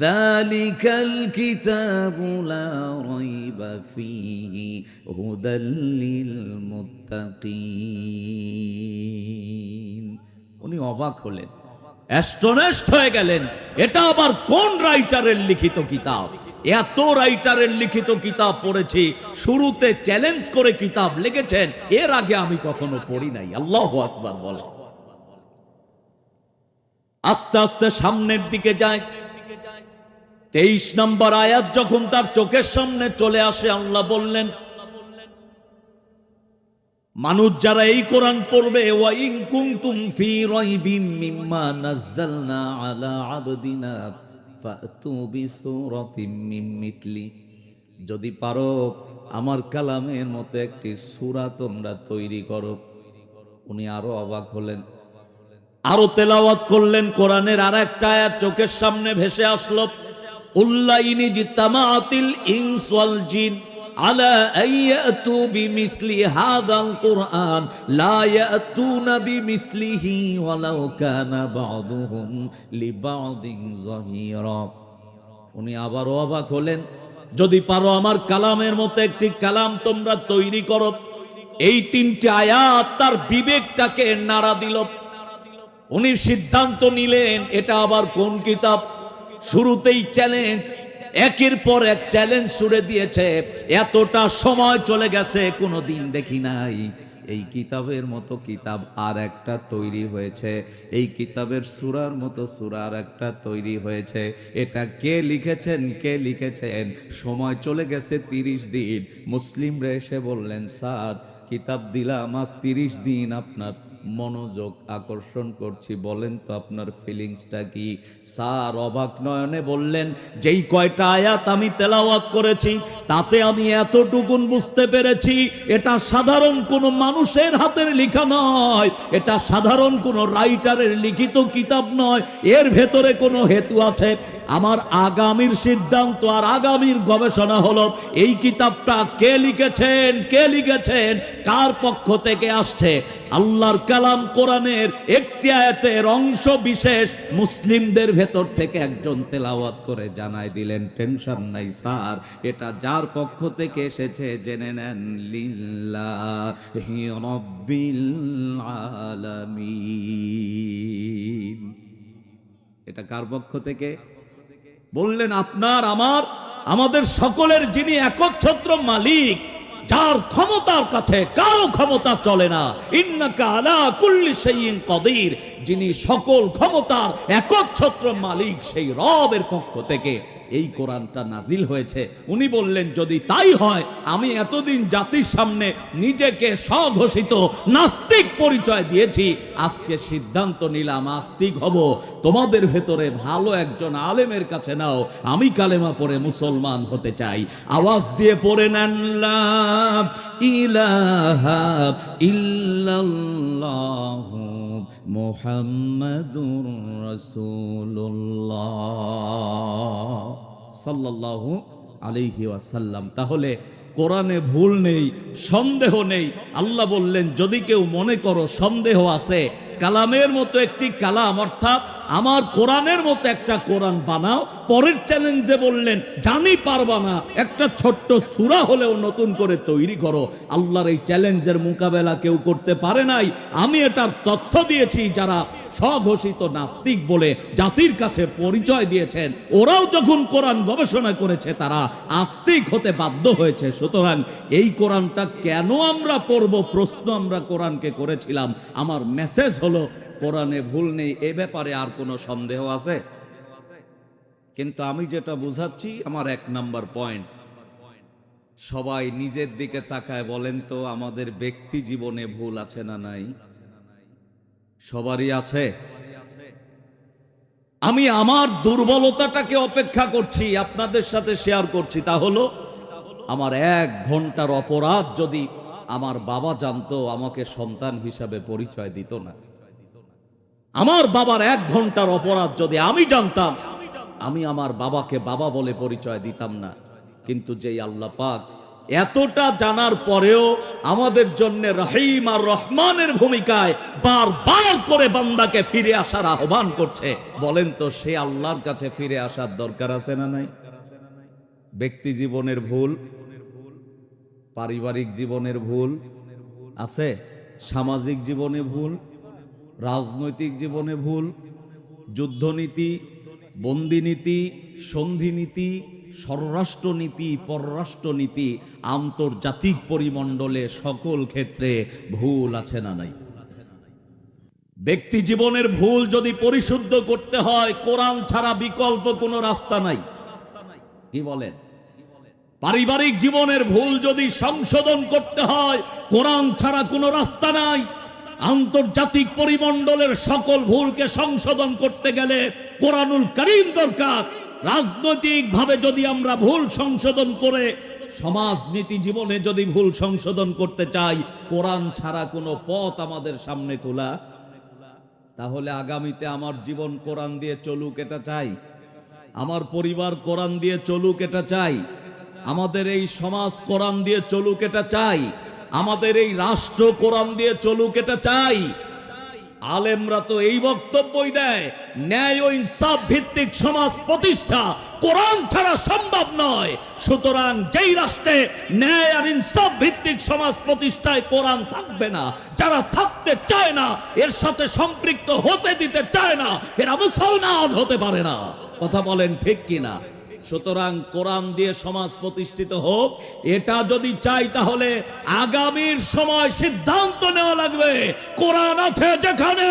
যালিকাল কিতাবু লা রাইবা ফীহি হুদাল লিল মুত্তাকিন, উনি অবাক হলেন, অ্যাস্টনেশড হয়ে গেলেন। এটা আবার কোন রাইটারের লিখিত কিতাব? এত রাইটারের লিখিত কিতাব পড়েছি, শুরুতে চ্যালেঞ্জ করে কিতাব লিখেছেন, এর আগে আমি কখনো পড়ি নাই। আল্লাহু আকবার বলে। আস্তে আস্তে সামনের দিকে যায়। 23 নম্বর আয়াত যখন তার চোখের সামনে চলে আসে, আল্লাহ বললেন, মানুষ যারা এই কোরআন পড়বে, ওয়া ইন কুনতুম ফি রাইবিম মিম্মা নাযালনা আলা আবদিনা ফাতু বিসূরাতিম মিন মিথলি, যদি পারো আমার কালামের মতো একটি সূরা তোমরা তৈরি করো। উনি আরো অবাক হলেন, আরো তেলাওয়াত করলেন। কোরআনের আর একটা আয়াত চোখের সামনে ভেসে আসলো, উল্লাইনি জিতামাতিল ইনস ওয়াল জিন আলা আইয়াতু বিমিসলি হাযাল কুরআন লা ইয়াতুনা বিমিসলিহি ওয়ালাউ কানা বা'দুহুম লিবা'দিন যাহিরা। উনি আবার অবাক হলেন, যদি পারো আমার কালামের মতো একটি কালাম তোমরা তৈরি করো। এই 3টে আয়াত তার বিবেকটাকে নাড়া দিল। উনি সিদ্ধান্ত নিলেন, এটা আবার কোন কিতাব? শুরুতেই চ্যালেঞ্জ, একের পর এক চ্যালেঞ্জ ছুড়ে দিয়েছে। এতটা সময় চলে গেছে, কোনোদিন দেখি নাই এই কিতাবের মতো কিতাব আর একটা তৈরি হয়েছে, এই কিতাবের সূরার মতো সূরা আর একটা তৈরি হয়েছে। এটা কে লিখেছেন, কে লিখেছেন? সময় চলে গেছে 30 দিন। মুসলিমরা এসে বললেন, স্যার কিতাব দিলাম, আজ 30 দিন আপনার মনোযোগ আকর্ষণ করছি, বলেন তো আপনার ফিলিংসটা কি? স্যার অবাক নয়নে বললেন, যেই কয়টা আয়াত আমি তেলাওয়াত করেছি তাতে আমি এতটুকুন বুঝতে পেরেছি, এটা সাধারণ কোনো মানুষের হাতের লেখা নয়, এটা সাধারণ কোনো রাইটারের লিখিত কিতাব নয়, এর ভেতরে কোনো হেতু আছে। আমার আগামীর সিদ্ধান্ত আর আগামীর গবেষণা হলো, এই কিতাবটা কে লিখেছেন, কে লিখেছেন, কার পক্ষ থেকে আসছে। আল্লাহর কালাম কোরআনের একটি আয়াতের অংশ বিশেষ মুসলিমদের ভেতর থেকে একজন তেলাওয়াত করে জানাই দিলেন, টেনশন নাই স্যার, এটা যার পক্ষ থেকে এসেছে জেনে নেন, লিল্লাহি রাব্বিল আলামিন। এটা কার পক্ষ থেকে? বললেন, আপনার, আমার, আমাদের সকলের যিনি একচ্ছত্র মালিক, যার ক্ষমতার কাছে কারো ক্ষমতা চলে না, ইন্নাকা আলা কুল্লি শাইইন কাদির, যিনি সকল ক্ষমতার একচ্ছত্র মালিক, সেই রবের পক্ষ থেকে এই কোরআনটা নাজিল হয়েছে। উনি বললেন, যদি তাই হয়, আমি এতদিন জাতির সামনে নিজেকে স্বঘোষিত নাস্তিক পরিচয় দিয়েছি, আজকে সিদ্ধান্ত নিলাম আস্তিক হব। তোমাদের ভেতরে ভালো একজন আলেমের কাছে নাও, আমি কালেমা পড়ে মুসলমান হতে চাই। আওয়াজ দিয়ে পড়ে নেন, লা ইলাহা ইল্লাল্লাহু মুহাম্মাদুর রাসূলুল্লাহ সাল্লাল্লাহু আলাইহি ওয়াসাল্লাম। তাহলে কোরআনে ভুল নেই, সন্দেহ নেই। আল্লাহ বললেন যদি কেউ মনে করো সন্দেহ আছে, কালামের মতো একটি কালাম অর্থাৎ আমার কোরআনের মতো একটা কোরআন বানাও। পরের চ্যালেঞ্জে বললেন জানি পারবা না, একটা ছোট্ট সূরা হলেও নতুন করে তৈরি করো। আল্লাহর এই চ্যালেঞ্জের মোকাবেলা কেউ করতে পারে নাই। আমি এটার তথ্য দিয়েছি, যারা স্বঘোষিত নাস্তিক বলে জাতির কাছে পরিচয় দিয়েছেন, ওরাও যখন কোরআন গবেষণা করেছে তারা আস্তিক হতে বাধ্য হয়েছে। সুতরাং এই কোরআনটা কেন আমরা পড়ব প্রশ্ন আমরা কোরআনকে করেছিলাম। আমার মেসেজ হলো কোরআনে ভুল নেই, এ ব্যাপারে আর কোনো সন্দেহ আছে? কিন্তু আমি যেটা বুঝাচ্ছি আমার 1 নাম্বার পয়েন্ট, সবাই নিজের দিকে তাকায় বলেন তো আমাদের ব্যক্তি জীবনে ভুল আছে না নাই? সবারই আছে। আমি আমার দুর্বলতাটাকে অপেক্ষা করছি, আপনাদের সাথে শেয়ার করছি। তা হলো আমার 1 ঘন্টার অপরাধ যদি আমার বাবা জানতো, আমাকে সন্তান হিসাবে পরিচয় দিত না। আমার বাবার 1 ঘন্টার অপরাধ যদি আমি জানতাম, আমি আমার বাবাকে বাবা বলে পরিচয় দিতাম না। কিন্তু যেই আল্লাহ পাক এতটা জানার পরেও আমাদের জন্য রহিম আর রহমানের ভূমিকায় বারবার করে বান্দাকে ফিরে আসার আহ্বান করছে, বলেন তো সে আল্লাহর কাছে ফিরে আসার দরকার আছে না নাই? ব্যক্তি জীবনের ভুল, পারিবারিক জীবনের ভুল আছে, সামাজিক জীবনে ভুল, রাজনৈতিক জীবনে ভুল, যুদ্ধনীতি, বন্দিনীতি, সন্ধিনীতি, স্বরাষ্ট্রনীতি, পররাষ্ট্রনীতি, আন্তর্জাতিক পরিমণ্ডলে সকল ক্ষেত্রে ভুল আছে না নাই? ব্যক্তি জীবনের ভুল যদি পরিশুদ্ধ করতে হয়, কোরআন ছাড়া বিকল্প কোনো রাস্তা নাই। কি বলেন? পারিবারিক জীবনের ভুল যদি সংশোধন করতে হয়, কোরআন ছাড়া কোনো রাস্তা নাই। আন্তর্জাতিক পরিমণ্ডলের সকল ভুলকে সংশোধন করতে গেলে কোরআনুল কারীম দরকার। রাজনৈতিক ভাবে যদি আমরা ভুল সংশোধন করে সমাজনীতি জীবনে যদি ভুল সংশোধন করতে চাই, কোরআন ছাড়া কোনো পথ আমাদের সামনে খোলা। তাহলে আগামীতে আমার জীবন কোরআন দিয়ে চলুক এটা চাই, আমার পরিবার কোরআন দিয়ে চলুক এটা চাই, আমাদের এই সমাজ কোরআন দিয়ে চলুক এটা চাই, আমাদের এই রাষ্ট্র কোরআন দিয়ে চলুক এটা চাই। আলেমরা তো এই বক্তব্যই দেয়, ন্যায় ও ইনসাফ ভিত্তিক সমাজ প্রতিষ্ঠা কোরআন ছাড়া সম্ভব নয়। সুতরাং যেই রাষ্ট্রে ন্যায় আর ইনসাফ ভিত্তিক সমাজ প্রতিষ্ঠায় কোরআন থাকবে না, যারা থাকতে চায় না, এর সাথে সম্পৃক্ত হতে দিতে চায় না, এরা মুসলমান হতে পারে না। কথা বলেন ঠিক কিনা? সুতরাং কোরআন দিয়ে সমাজ প্রতিষ্ঠিত হোক, এটা যদি চাই তাহলে আগামীর সময় সিদ্ধান্ত নেওয়া লাগবে। কোরআন আছে যেখানে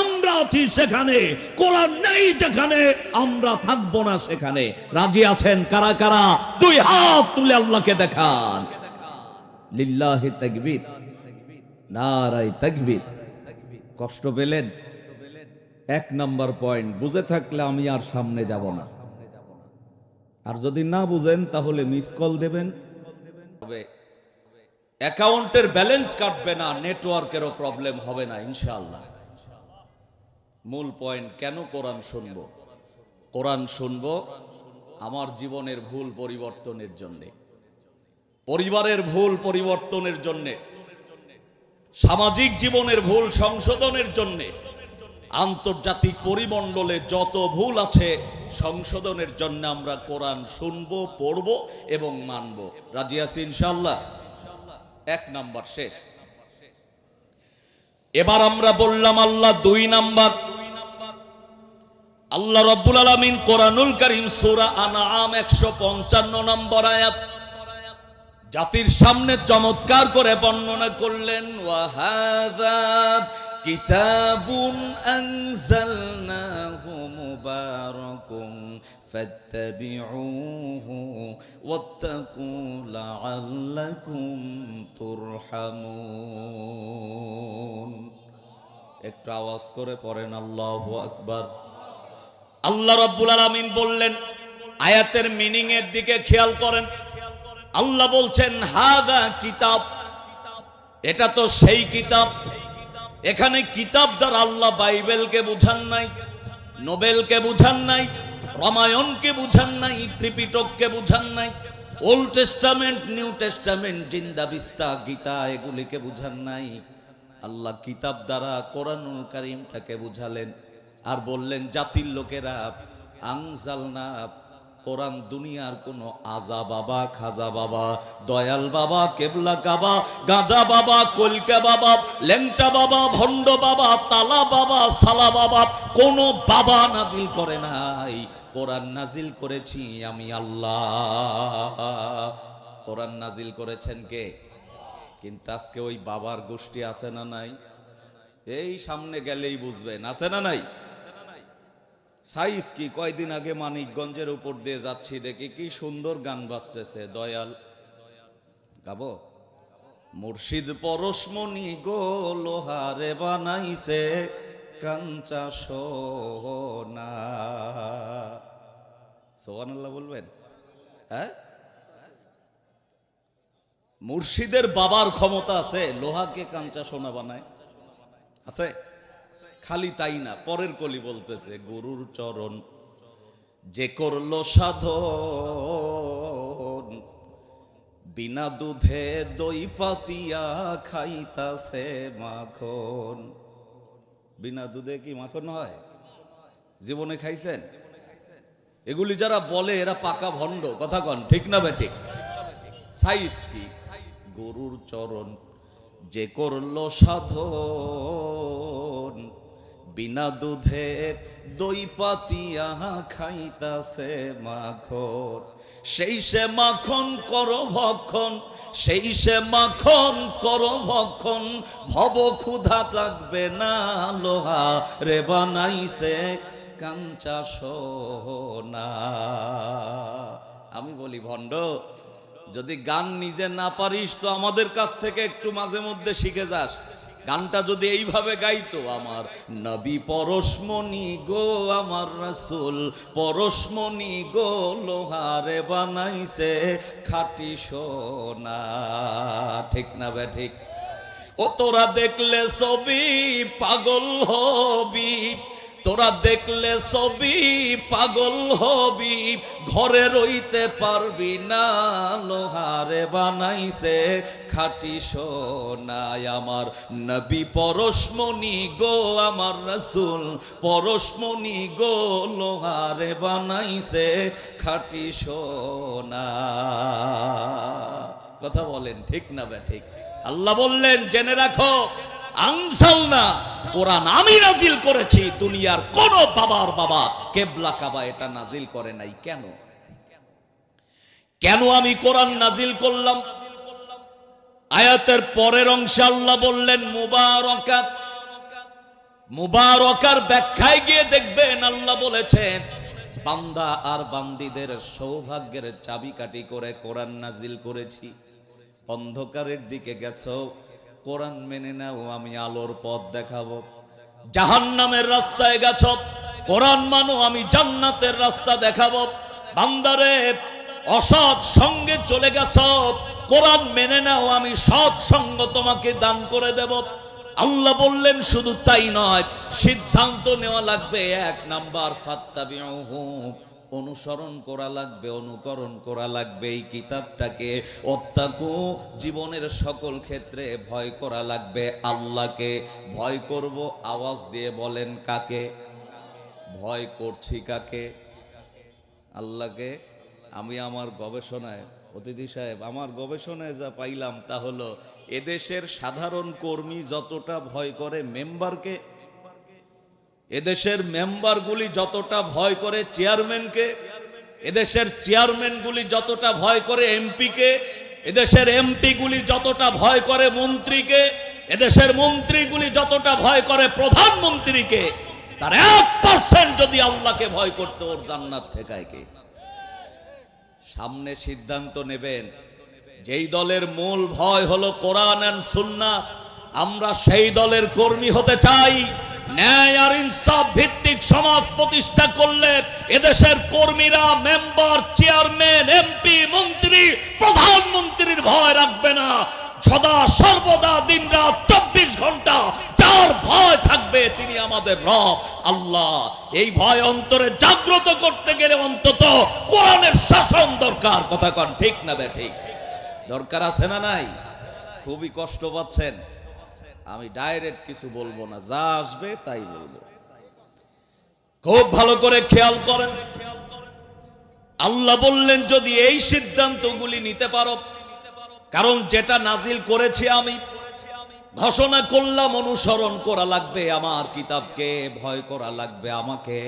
আমরা আছি সেখানে, কোরআন নেই যেখানে আমরা থাকবো না সেখানে। রাজি আছেন কারা কারা? 2 হাত তুলে আল্লাহকে দেখান। লিল্লাহি তাকবীর, নারায়ে তাকবীর। কষ্ট পেলেন? 1 নাম্বার পয়েন্ট বুঝে থাকলে আমি আর সামনে যাব না, আর যদি না বুঝেন তাহলে মিস কল দেবেন। অ্যাকাউন্টের ব্যালেন্স কাটবে না, নেটওয়ার্কেরও প্রবলেম হবে না ইনশাআল্লাহ। মূল পয়েন্ট, কেন কোরআন শুনবো? কোরআন শুনবো আমার জীবনের ভুল পরিবর্তনের জন্য, পরিবারের ভুল পরিবর্তনের জন্য, সামাজিক জীবনের ভুল সংশোধনের জন্য, আন্তর্জাতিক পরিমণ্ডলে যত ভুল আছে সংশোধনের জন্য আমরা কোরআন শুনবো, পড়বো এবং মানবো। রাজি আছি ইনশাআল্লাহ? 1 নাম্বার শেষ। এবার আমরা বললাম আল্লাহ 2 নাম্বার। আল্লাহ রাব্বুল আলামিন কোরআনুল কারীম সূরা আনআম 155 নম্বর আয়াত জাতির সামনে চমৎকার করে বর্ণনা করলেন, ওয়া হাযা কিতাবুন আনজালনাহু মুবারাকুন ফাত্তাবিউহু ওয়াত্তাকু লাআল্লাকুম তুরহামুন। একটু আওয়াজ করে পড়েন আল্লাহু আকবার। আল্লাহ রাব্বুল আলামিন বললেন, আয়াতের মিনিং এর দিকে খেয়াল করেন। আল্লাহ বলছেন হাদা কিতাব, এটা তো সেই কিতাব। এখানে কিতাব দ্বারা আল্লাহ বাইবেলকে বুঝান নাই, নোবেলকে বুঝান নাই, রামায়ণকে বুঝান নাই, ত্রিপিটককে বুঝান নাই, ওল্ড টেস্টামেন্ট, নিউ টেস্টামেন্ট, জিন্দা বিস্তা, গীতা, এগুলিকে বুঝান নাই। আল্লাহ কিতাব দ্বারা কোরআনুল কারীমটাকে বুঝালেন আর বললেন জাতির লোকেরা, আনজালনা, কোরআন দুনিয়ার কোনো আজা বাবা, খাজা বাবা, দয়াল বাবা, কেবলা কাবা, গাজা বাবা, কলকা বাবা, ল্যাংটা বাবা, ভণ্ড বাবা, তালা বাবা, সালা বাবা, কোনো বাবা নাজিল করে নাই। কোরআন নাজিল করেছি আমি আল্লাহ। কোরআন নাজিল করেছেন কে? কিন্তু আজকে ওই বাবার গোষ্ঠী আছে না নাই? এই সামনে গেলেই বুঝবেন, আছে না নাই? সাইজ কি, কয়দিন আগে মানিকগঞ্জের উপর দিয়ে যাচ্ছি, দেখি কি সুন্দর গান বাজতেছে। দয়াল গাবো, মুর্শিদ পরশমণি গো লোহারে বানাইছে কাঞ্চা সোনা। সুবহানাল্লাহ বলবেন? হ্যাঁ, মুর্শিদের বাবার ক্ষমতা আছে লোহাকে কাঞ্চা সোনা বানায়? আছে? খালি তাই না, পরের কলি বলতেছে, গুরুর চরণ যে করলো সাধন, বিনা দুধে দই পাতিয়া খাইতাছে মাখন। বিনা দুধে কি মাখন হয়? জীবনে খাইছেন? এগুলি যারা বলে এরা পাকা ভণ্ড, কথা কন ঠিক না বেঠিক? সাইজ কি, গরুর চরণ যে করলো সাধন, বিনা দুধে দই পাতিয়া খাইতাছে মাখন। সেই সে মাখন কর ভক্ষণ, সেই সে মাখন কর ভক্ষণ, ভব ক্ষুধা থাকবে না, লোহা রে বানাইছে কাঞ্চা সোনা। আমি বলি ভণ্ড, যদি গান নিজে না পারিস তো আমাদের কাছ থেকে একটু মাঝে মধ্যে শিখে যাস। গানটা যদি এইভাবে গাইতো, আমার নবী পরশমণি গো, আমার রাসূল পরশমণি গো, লোহারে বানাইছে খাঁটি সোনা। ঠিক না বে ঠিক? ও তোরা দেখলে ছবি পাগল হবি, তোরা দেখলে ছবি পাগল হবি, ঘরে রইতে পারবি না, লোহারে বানাইছে খাঁটি সোনা। আমার নবী পরশমণি গো, আমার রাসূল পরশমণি গো, লোহারে বানাইছে খাঁটি সোনা। কথা বলেন ঠিক না বে ঠিক? আল্লাহ বললেন জেনে রাখো, আনজালনা, কোরআন আমি নাজিল করেছি, দুনিয়ার কোন বাবার বাবা কেবলা কাবা এটা নাজিল করে নাই। কেন? কেন আমি কোরআন নাজিল করলাম? আয়াতের পরের অংশে আল্লাহ বললেন মুবারাকা। মুবারাকার ব্যাখ্যায় গিয়ে দেখবেন আল্লাহ বলেছেন বান্দা আর বান্দীদের সৌভাগ্যের চাবিকাঠি করে কোরআন নাজিল করেছি। অন্ধকারের দিকে গেছো, কোরআন মেনে নাও, আমি আলোর পথ দেখাবো। জাহান্নামের রাস্তায় গেছো, কোরআন মানো, আমি জান্নাতের রাস্তা দেখাবো। বান্দারে অসৎ সঙ্গে চলে গেছো, কোরআন মেনে নাও, আমি সৎ সঙ্গ তোমাকে দান করে দেব। আল্লাহ বললেন শুধু তাই নয়, সিদ্ধান্ত নেওয়া লাগবে। এক নাম্বার, ফাত্তাবিউহু, অনুসরণ করা লাগবে, অনুকরণ করা লাগবে এই কিতাবটাকে। ওয়াত্তাকু, জীবনের সকল ক্ষেত্রে ভয় করা লাগবে আল্লাহকে। ভয় করব, আওয়াজ দিয়ে বলেন কাকে? ভয় করছি কাকে? আল্লাহকে। আমি আমার গবেষণায়, অতিথি সাহেব, আমার গবেষণায় যা পাইলাম তা হলো এদেশের সাধারণ কর্মী যতটা ভয় করে মেম্বারকে, এদেশের মেম্বারগুলি যতটা ভয় করে চেয়ারম্যানকে, এদেশের চেয়ারম্যানগুলি যতটা ভয় করে এমপিকে, এদেশের এমপিগুলি যতটা ভয় করে মন্ত্রীকে, এদেশের মন্ত্রীগুলি যতটা ভয় করে প্রধানমন্ত্রীকে, তার 1% যদি আল্লাহকে ভয় করতে, ওর জান্নাত ঠেকায় কে? সামনে সিদ্ধান্ত নেবেন। যেই দলের মূল ভয় হলো কোরআন এন্ড সুন্নাহ, আমরা সেই দলের কর্মী হতে চাই। ন্যায় আর ইনসাফ ভিত্তিক সমাজ প্রতিষ্ঠা করলে এদেশের কর্মীরা, মেম্বার, চেয়ারম্যান, এমপি, মন্ত্রী, প্রধানমন্ত্রীর ভয় রাখবে না। সদা সর্বদা দিনরাত 24 ঘন্টা যার ভয় থাকবে তিনি আমাদের রব আল্লাহ। এই ভয় অন্তরে জাগ্রত করতে গেলে অন্তত কোরআনের শাসন দরকার। কথা কন ঠিক না ঠিক? দরকার আছে না নাই? খুবই কষ্ট পাচ্ছেন। আমি ডাইরেক্ট কিছু বলবো না, যা আসবে তাই বলবো। খুব ভালো করে খেয়াল করেন। আল্লাহ বললেন যদি এই সিদ্ধান্তগুলি নিতে পারো, কারণ যেটা নাজিল করেছি আমি ঘোষণা করলাম, অনুসরণ করা লাগবে আমার কিতাবকে, ভয় করা লাগবে আমাকে।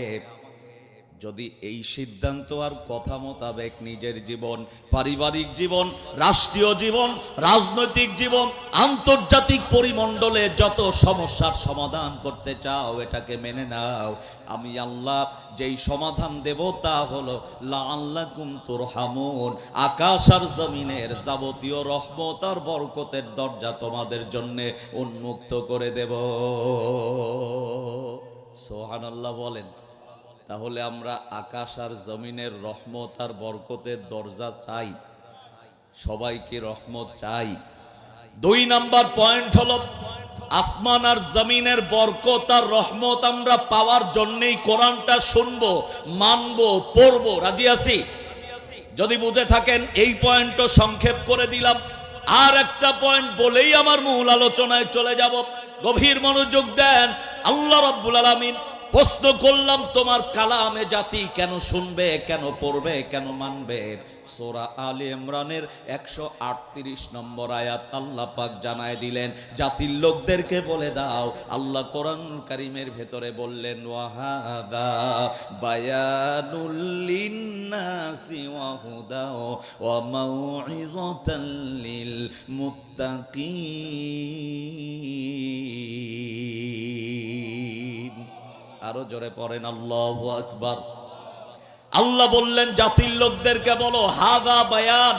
যদি এই সিদ্ধান্ত আর কথা মোতাবেক নিজের জীবন, পারিবারিক জীবন, রাষ্ট্রীয় জীবন, রাজনৈতিক জীবন, আন্তর্জাতিক পরিমণ্ডলে যত সমস্যার সমাধান করতে চাও এটাকে মেনে নাও। আমি আল্লাহ যেই সমাধান দেব তা হলো লাআল্লাকুম তুরহামুন। আকাশ আর জমিনের যাবতীয় রহমত আর বরকতের দরজা তোমাদের জন্য উন্মুক্ত করে দেব। সুবহানাল্লাহ বলেন। তাহলে আমরা আকাশ আর জমিনের রহমত আর বরকতের দরজা চাই, সবাইকে রহমত চাই। 2 নাম্বার পয়েন্ট হলো আসমান আর জমিনের বরকত আর রহমত আমরা পাওয়ার জন্যই কোরআনটা শুনবো, মানবো, পড়বো। রাজি আছি? যদি বুঝে থাকেন এই পয়েন্টও সংক্ষেপ করে দিলাম। আর একটা পয়েন্ট বলেই আমার মূল আলোচনায় চলে যাব। গভীর মনোযোগ দেন। আল্লাহ রাব্বুল আলামিন প্রশ্ন করলাম তোমার কালামে জাতি কেন শুনবে, কেন পড়বে, কেন মানবে? সূরা আলে ইমরানের 138 নম্বর আয়াত আল্লাহ পাক জানায় দিলেন জাতির লোকদেরকে বলে দাও। আল্লাহ কোরআন কারীমের ভেতরে বললেন ওয়াহাদা বায়ানুল লিন্নাসি ওয়া হুদা ওয়া মাউইযাতাল লিল মুত্তাকিন। আরো জোরে পড়েন আল্লাহু আকবার। আল্লাহ বললেন জাতির লোকদেরকে বলো হাদা বায়ান।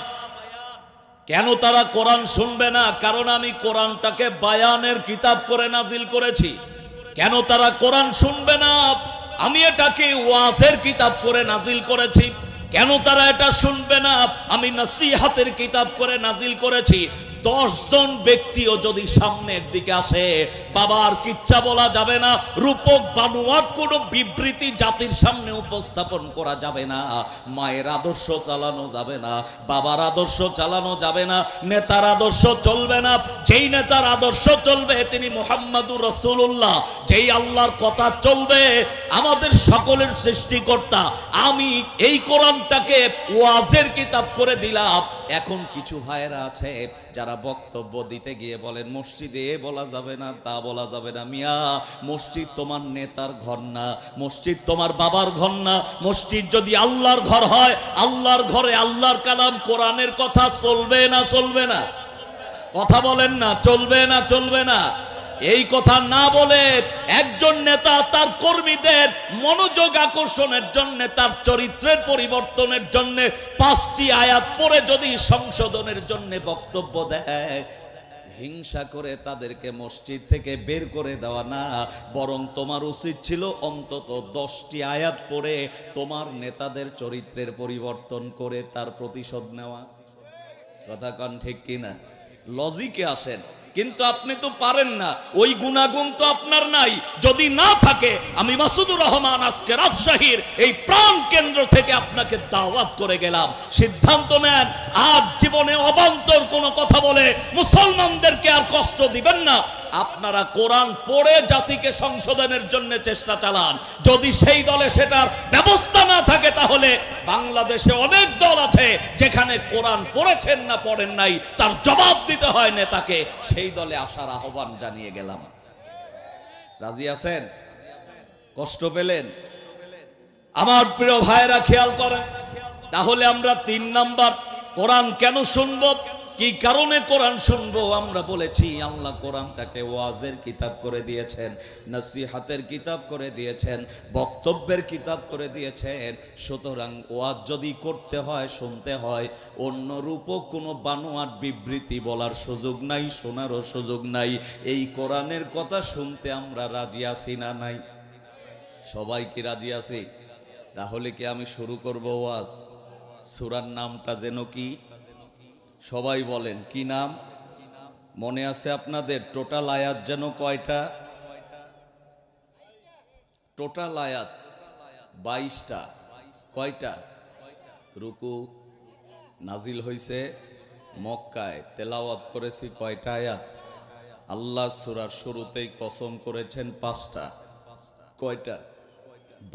কেন তারা কোরআন শুনবে না? কারণ আমি কোরআনটাকে বায়ানের কিতাব করে নাজিল করেছি। কেন তারা কোরআন শুনবে না? আমি এটাকে ওয়াজের কিতাব করে নাজিল করেছি। কেন তারা এটা শুনবে না? আমি নসিহতের কিতাব করে নাজিল করেছি। 10 জন ব্যক্তিও যদি সামনের দিকে আসে, বাবার কিচ্ছা বলা যাবে না, রূপক বানোয়াট কোনো বিবৃতি জাতির সামনে উপস্থাপন করা যাবে না, মায়ের আদর্শ চালানো যাবে না, বাবার আদর্শ চালানো যাবে না, নেতার আদর্শ চলবে না। যেই নেতার আদর্শ চলবে তিনি মুহাম্মাদুর রাসূলুল্লাহ। যেই আল্লাহর কথা চলবে, আমাদের সকলের সৃষ্টিকর্তা। আমি এই কোরআনটাকে ওয়াজের কিতাব করে দিলাম। এখন কিছু ভাইয়েরা আছে যারা বক্তব্য দিতে গিয়ে বলেন মসজিদে বলা যাবে না, তা বলা যাবে না। মিয়া, মসজিদ তোমার নেতার ঘর না, মসজিদ তোমার বাবার ঘর না। মসজিদ যদি আল্লাহর ঘর হয়, আল্লাহর ঘরে আল্লাহর কালাম কোরআনের কথা চলবে না চলবে না? কথা বলেন না, চলবে না চলবে না? এই কথা না বলে একজন নেতা তার কর্মীদের মনোযোগ আকর্ষণের জন্য, তার চরিত্রের পরিবর্তনের জন্য 5টি আয়াত পড়ে যদি সংশোধনের জন্য বক্তব্য দেয়, হিংসা করে তাদেরকে মসজিদ থেকে বের করে দেওয়া না, বরং তোমার উচিত ছিল অন্তত 10টি আয়াত পড়ে তোমার নেতাদের চরিত্রের পরিবর্তন করে তার প্রতিশোধ নেওয়া। কথা কন ঠিক কিনা? লজিকে আসেন। কিন্তু আপনি তো পারেন না, ওই গুণাগুণ তো আপনার নাই। যদি না থাকে, আমি মাসুদুর রহমান আজকে রাজশাহীর এই প্রাণ কেন্দ্র থেকে আপনাকে দাওয়াত করে গেলাম, সিদ্ধান্ত নেন আর জীবনে অবান্তর কোনো কথা বলে মুসলমানদেরকে আর কষ্ট দিবেন না। আপনারা কোরআন পড়ে জাতিকে সংশোধনের জন্য চেষ্টা চালান। যদি সেই দলে সেটার ব্যবস্থা না থাকে, তাহলে বাংলাদেশে অনেক দল আছে যেখানে কোরআন পড়েছেন না পড়েন নাই, তার জবাব দিতে হয় নেতাকে। সেই দলে আসার আহ্বান জানিয়ে গেলাম। রাজি আছেন? কষ্ট পেলেন? আমার প্রিয় ভাইরা খেয়াল করেন। তাহলে আমরা 3 নাম্বার কোরআন কেন শুনবো? কি কারণে কোরআন শুনবো? আমরা বলেছি আল্লাহ কোরআনটাকে ওয়াজের কিতাব করে দিয়েছেন, নসিহাতের কিতাব করে দিয়েছেন, বক্তব্যের কিতাব করে দিয়েছেন। সুতরাং ওয়াজ যদি করতে হয়, শুনতে হয়, অন্য রূপও কোনো বানোয়াট বিবৃতি বলার সুযোগ নাই, শোনারও সুযোগ নাই। এই কোরআনের কথা শুনতে আমরা রাজি আছি না নাই? সবাই কি রাজি আছি? তাহলে কি আমি শুরু করব ওয়াজ? সূরার নামটা যেন কি? সবাই বলেন কি নাম? মনে আছে আপনাদের? টোটাল আয়াত যেন কয়টা? টোটাল আয়াত 22টা। কয়টা? রুকু নাজিল হইছে মক্কায়, তেলাওয়াত করেছি কয়টা আয়াত? আল্লাহ সূরার শুরুতেই কসম করেছেন 5টা। কয়টা?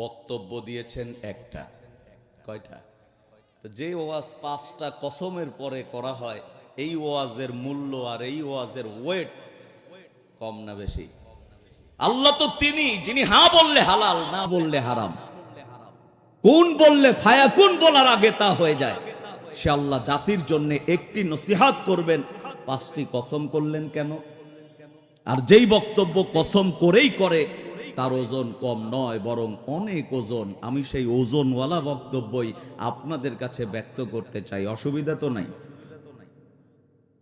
বক্তব্য দিয়েছেন একটা। কয়টা? যে ওয়াজ 5টা কসমের পরে করা হয়, এই ওয়াজের মূল্য আর এই ওয়াজের ওয়েট কম না বেশি? আল্লাহ তো তিনি যিনি হ্যাঁ বললে হালাল, না বললে হারাম, কোন বললে ফায়াকুন বলার আগে তা হয়ে যায়। সে আল্লাহ জাতির জন্য একটি নসিহাত করবেন, 5টি কসম করলেন কেন? আর যেই বক্তব্য কসম করেই করে তার ওজন কম নয়, বরং অনেক ওজন। আমি সেই ওজনওয়ালা বক্তব্যই আপনাদের কাছে ব্যক্ত করতে চাই। অসুবিধা তো নাই?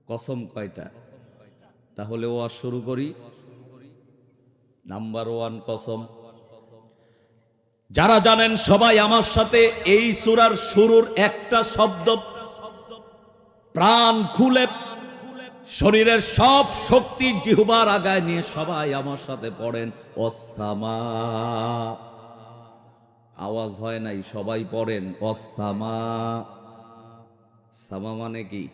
কসম কয়টা? তাহলে ওয়াজ শুরু করি। নাম্বার 1 কসম। যারা জানেন সবাই আমার সাথে এই সূরার শুরুর একটা শব্দ প্রাণ খুলে শরীরের সব শক্তি জিহ্বার আগায় নিয়ে সবাই আমার সাথে পড়েন অসামা। আওয়াজ হয় নাই, সবাই পড়েন অসামা। সামা মানে কি?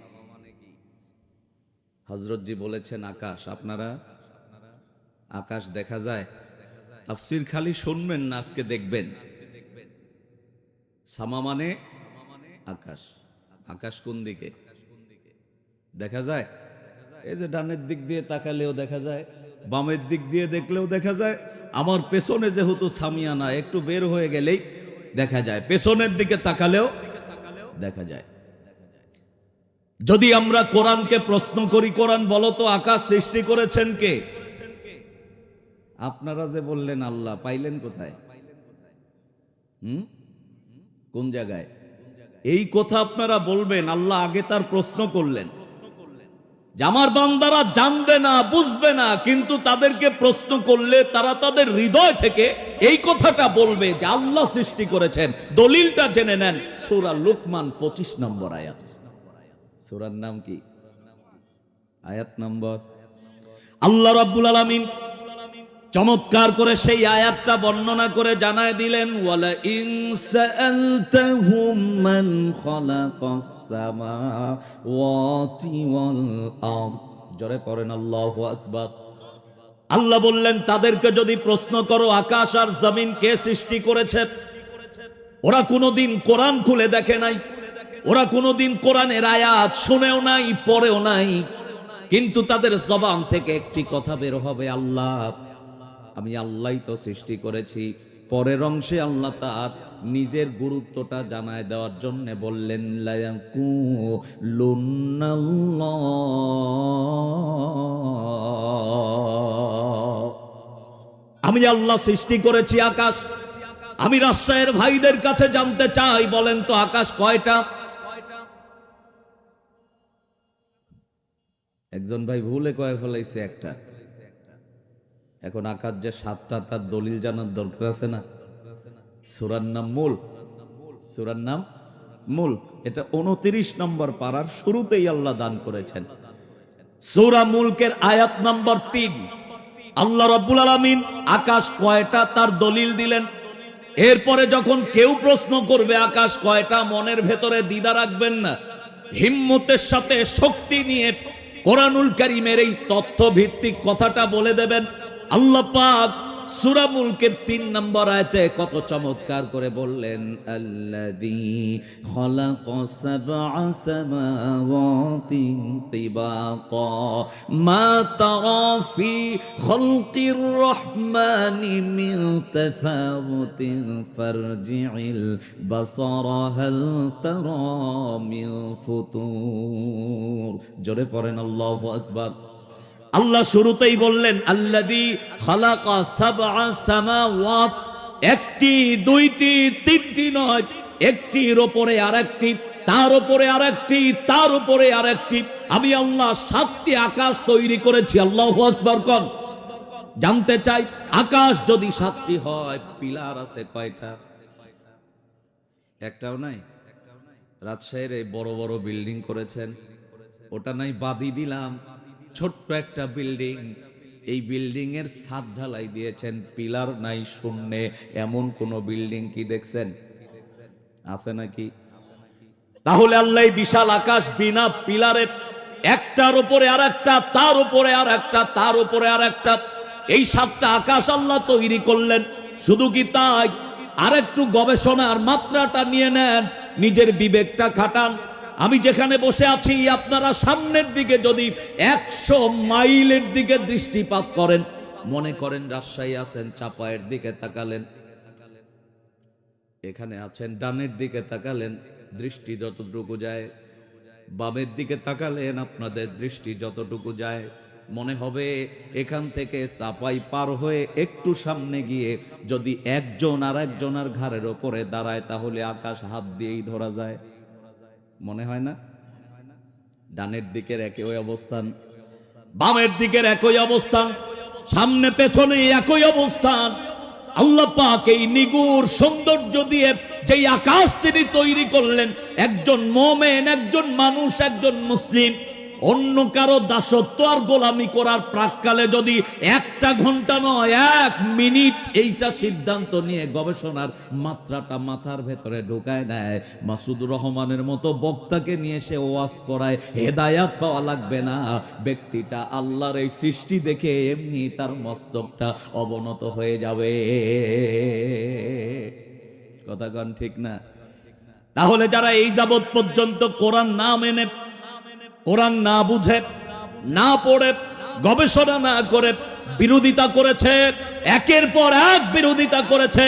হযরতজি বলেছেন আকাশ। আপনারা আকাশ দেখা যায়? তাফসীর খালি শুনবেন না, আজকে দেখবেন। সামা মানে আকাশ। আকাশ কোন দিকে দেখা যায়? এই যে ডানের দিক দিয়ে তাকালেও দেখা যায়, বামের দিক দিয়ে দেখলেও দেখা যায়, আমার পেছনে যেহেতু সামিয়ানা, একটু বের হয়ে গেলেই দেখা যায়, পেছনের দিকে তাকালেও দেখা যায়। যদি আমরা কোরআনকে প্রশ্ন করি, কোরআন বলো তো আকাশ সৃষ্টি করেছেন কে? আপনারা যে বললেন আল্লাহ, পাইলেন কোথায়? কোন জায়গায়? এই কথা আপনারা বলবেন, আল্লাহ আগে তার প্রশ্ন করলেন যে আমার বান্দারা জানবে না, বুঝবে না, কিন্তু তাদেরকে প্রশ্ন করলে তারা তাদের হৃদয় থেকে এই কথাটা বলবে যে আল্লাহ সৃষ্টি করেছেন। দলিলটা জেনে নেন, সূরা লুকমান 25 নম্বর আয়াত। সূরার নাম কি? আয়াত নম্বর। আল্লাহ রাব্বুল আলামিন চমৎকার করে সেই আয়াতটা বর্ণনা করে জানায় দিলেন, ওয়ালা ইন সাআলতাহুম মান খালাকাস সামাওয়াতি ওয়াল আরদ। জোরে পড়েন আল্লাহু আকবার। আল্লাহ বললেন তাদেরকে যদি প্রশ্ন করো আকাশ আর জমিন কে সৃষ্টি করেছে, ওরা কোনোদিন কোরআন খুলে দেখে নাই, ওরা কোনোদিন কোরআনের আয়াত শুনেও নাই, পড়েও নাই, কিন্তু তাদের জবান থেকে একটি কথা বের হবে, আল্লাহ আমি আল্লাহই তো সৃষ্টি করেছি। পরের অংশে আল্লাহ তার নিজের গুরুত্বটা জানায় দেওয়ার জন্য বললেন আমি আল্লাহ সৃষ্টি করেছি আকাশ। আমি রাজশাহীর ভাইদের কাছে জানতে চাই, বলেন তো আকাশ কয়টা? একজন ভাই ভুলে কয়ে ফেলাইছে একটা। এখন আকাশ যে 7টা তার দলিল জানার দরকার আছে না? সূরার নাম মূল। সূরার নাম মূল। এটা 29 নম্বর পারার শুরুতেই আল্লাহ দান করেছেন। সূরা মুলকের আয়াত নম্বর 3 আল্লাহ রাব্বুল আলামিন আকাশ কয়টা তার দলিল দিলেন। এরপরে যখন কেউ প্রশ্ন করবে আকাশ কয়টা, মনের ভেতরে দ্বিধা রাখবেন না, হিম্মতের সাথে শক্তি নিয়ে কোরআনুল কারীমের এই তথ্য ভিত্তিক কথাটা বলে দেবেন। আল্লাহ পাক সূরা মুলকের ৩ নম্বর আয়াতে কত চমৎকার করে বললেন, আল্লাযী খালাকা সাবআ সামাওয়াতিন তিবাকা মা তারা ফি খালকির রহমানি মিন তাফাউতিন ফারজি'ল বাসারা হাল তারা মিন ফুতুর। জোরে পড়েন আল্লাহু আকবার। আল্লাহ শুরুতেই বললেন আল্লাযী খালাকা সাবআ সামাওয়াত, একটি দুইটি তিনটি নয়, একটির উপরে আরেকটি, তার উপরে আরেকটি, তার উপরে আরেকটি। আমি আল্লাহ 7টি আকাশ তৈরি করেছি। আল্লাহু আকবার কোন। জানতে চাই আকাশ যদি 7টি হয়, পিলার আছে কয়টা? একটাও নাই। রাজশাহীর এই বড় বড় বিল্ডিং করেছেন, ওটা নাই বাদি দিলাম, ছোট্ট একটা বিল্ডিং, এই বিল্ডিং এর ছাদ ঢালাই দিয়েছেন, পিলার নাই, শূন্যে। এমন কোন বিল্ডিং কি দেখছেন? আছে নাকি? তাহলে আল্লাহ এই বিশাল আকাশ বিনা পিলারে, একটার উপরে আরেকটা, তার উপরে আরেকটা, তার উপরে আরেকটা, এই 7টা আকাশ আল্লাহ তৈরি করলেন। শুধু কি তাই? আরেকটু গবেষণার মাত্রাটা নিয়ে নেন, নিজের বিবেকটা খাটান। আমি যেখানে বসে আছি, আপনারা সামনের দিকে যদি 100 মাইলের দিকে দৃষ্টিপাত করেন, মনে করেন রাজশাহী আছেন, চাপায়ের দিকে তাকালেন, এখানে আছেন, ডানের দিকে তাকালেন, দৃষ্টি যতটুকু যায়, বামের দিকে তাকালেন, আপনাদের দৃষ্টি যতটুকু যায়, মনে হবে এখান থেকে চাপাই পার হয়ে একটু সামনে গিয়ে যদি একজন আর একজনের ঘাড়ের ওপরে দাঁড়ায়, তাহলে আকাশ হাত দিয়েই ধরা যায়। মনে হয় না? ডানের দিকের একই অবস্থান, বামের দিকের একই অবস্থান, সামনে পেছনে একই অবস্থান। আল্লাহ পাক এই নিগুড় সৌন্দর্য দিয়ে যেই আকাশ তিনি তৈরি করলেন, একজন মুমিন, একজন মানুষ, একজন মুসলিম অন্য কারো দাসত্ব আর গোলামি করার প্রাককালে যদি 1টা ঘন্টা নয় 1 মিনিট এইটা সিদ্ধান্ত নিয়ে গবেষণার মাত্রাটা মাথার ভেতরে ঢুকায় নেয়, মাসুদুর রহমানের মতো বক্তাকে নিয়ে সে ওয়াজ করায়, হেদায়াত পাওয়া লাগবে না। ব্যক্তিটা আল্লাহর এই সৃষ্টি দেখে এমনি তার মস্তকটা অবনত হয়ে যাবে। কথা কন ঠিক না? তাহলে যারা এই যাবৎ পর্যন্ত কোরআন না মেনে, কোরআন না বুঝে, না পড়ে, গবেষণা না করে বিরোধিতা করেছে, একের পর এক বিরোধিতা করেছে,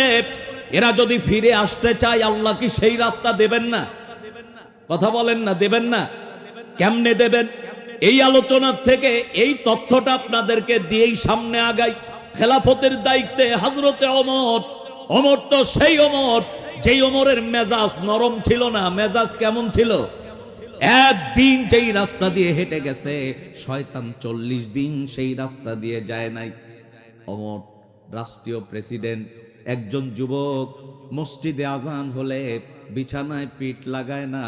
এরা যদি ফিরে আসতে চায়, আল্লাহ কি সেই রাস্তা দেবেন না? কথা বলেন না, দেবেন না? কেমনে দেবেন? এই আলোচনার থেকে এই তথ্যটা আপনাদেরকে দিয়েই সামনে আগাই। খেলাফতের দায়িত্বে হযরতে ওমর, ওমর তো সেই ওমর যেই ওমরের মেজাজ নরম ছিল না। মেজাজ কেমন ছিল? একদিন যেই রাস্তা দিয়ে হেঁটে গেছে, শয়তান 40 দিন সেই রাস্তা দিয়ে যায় নাই। ওমর রাষ্ট্রীয় প্রেসিডেন্ট, একজন যুবক মসজিদে আজান হলে বিছানায় পিঠ লাগায় না,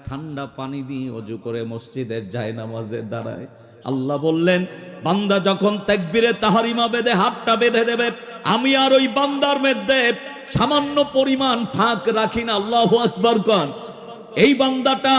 ঠান্ডা পানি দিয়ে ওযু করে মসজিদের জায়নামাজে দাঁড়ায়। আল্লাহ বললেন, বান্দা যখন তাকবীরে তাহরিমা বেঁধে হাতটা বেঁধে দেবে, আমি আর ওই বান্দার মধ্যে সামান্য পরিমাণ ফাঁক রাখি না। আল্লাহু আকবার কোন। এই বান্দাটা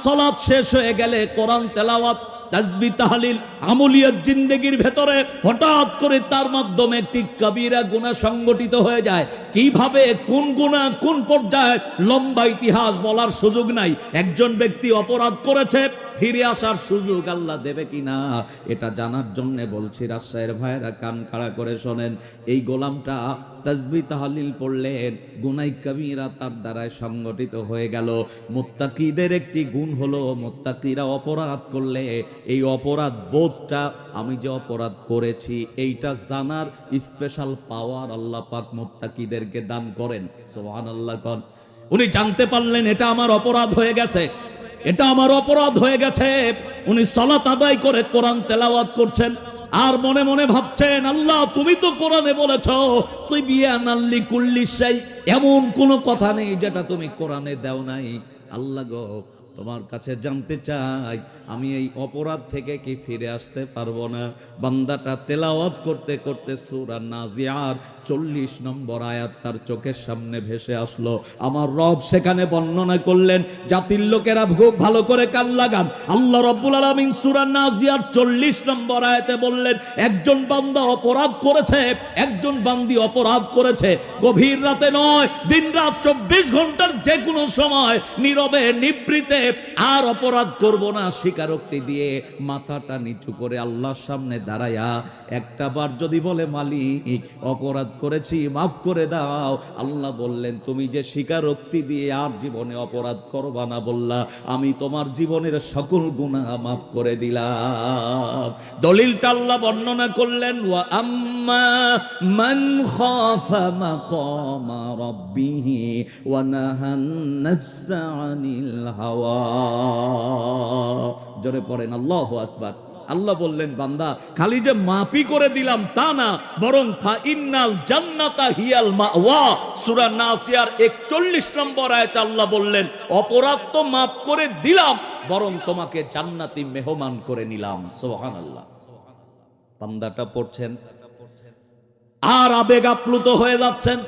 সালাত শেষ হয়ে গেলে কোরআন তেলাওয়াত, তাসবিহ, তাহলিল, আমলিয়াত জিন্দেগির ভেতরে হঠাৎ করে তার মাধ্যমে একটি কবিরা গুনাহ সংগঠিত হয়ে যায়। কিভাবে, কোন গুনাহ, কোন পর্যায়ে, লম্বা ইতিহাস বলার সুযোগ নাই। একজন ব্যক্তি অপরাধ করেছে, ফিরে আসার সুযোগ আল্লাহ দেবে কিনা এটা জানার জন্য বলছি, রাজশাহীর ভাইরা কান খাড়া করে শোনেন। এই গোলামটা তাসবিহ তাহলিল পড়লেন, গুনাহ কবিরা তার দ্বারায় সংগঠিত হয়ে গেল। মুত্তাকিদের একটি গুণ হলো, মুত্তাকিরা অপরাধ করলে এই অপরাধ বোধটা, আমি যে অপরাধ করেছি এইটা জানার স্পেশাল পাওয়ার আল্লাহ পাক মুত্তাকিদেরকে দান করেন। সুবহানাল্লাহ কোন। উনি জানতে পারলেন এটা আমার অপরাধ হয়ে গেছে, এটা আমার অপরাধ হয়ে গেছে। উনি সালাত আদায় করে কোরআন তেলাওয়াত করছেন, আর মনে মনে ভাবছেন, আল্লাহ তুমি তো কোরআনে বলেছো তুই বিয়ানাল লিকুল্লি শাই, এমন কোনো কথা নেই যেটা তুমি কোরআনে দাও নাই। আল্লাহ গো, তোমার কাছে জানতে চাই আমি এই অপরাধ থেকে কি ফিরে আসতে পারবো না? বান্দাটা তেলাওয়াত করতে করতে সূরা নাজিয়ার 40 নম্বর আয়াত তার চোখের সামনে ভেসে আসলো। আমার রব সেখানে বর্ণনা করলেন, জাতির লোকেরা খুব ভালো করে কান লাগান। আল্লাহ রাব্বুল আলামিন সূরা নাজিয়ার 40 নম্বর আয়াতে বললেন, একজন বান্দা অপরাধ করেছে, একজন বান্দি অপরাধ করেছে, গভীর রাতে নয়, দিন রাত 24 ঘন্টার যে কোনো সময় নীরবে নিভৃতে আর অপরাধ করব না স্বীকারোক্তি দিয়ে মাথাটা নিচু করে আল্লাহর সামনে দাঁড়ায়া একটা বার যদি বলে, মালিক অপরাধ করেছি মাফ করে দাও, আল্লাহ বললেন, তুমি যে স্বীকারোক্তি দিয়ে আর জীবনে অপরাধ করবা না বললা, আমি তোমার জীবনের সকল গুনাহ মাফ করে দিলাম। দলিলটা আল্লাহ বর্ণনা করলেন, ওয়া আম্মা মান খাফা মাকামা রাব্বিহি ওয়া নাহান নাফসা আনিল হাওয়া। জোরে পড়েন আল্লাহু আকবার। আল্লাহ বললেন, বান্দা খালি যে মাফি করে দিলাম তা না, বরং ফা ইন্নাল জান্নাতা হিয়াল মাওয়া। সূরা নাসিয়ার 41 নম্বর আয়াতে আল্লাহ বললেন, অপরাধ তো মাফ করে দিলাম, বরং তোমাকে জান্নাতি মেহমান করে নিলাম। সুবহানাল্লাহ। বান্দাটা পড়ছেন আর আবেগ আপ্লুত হয়ে যাচ্ছেন,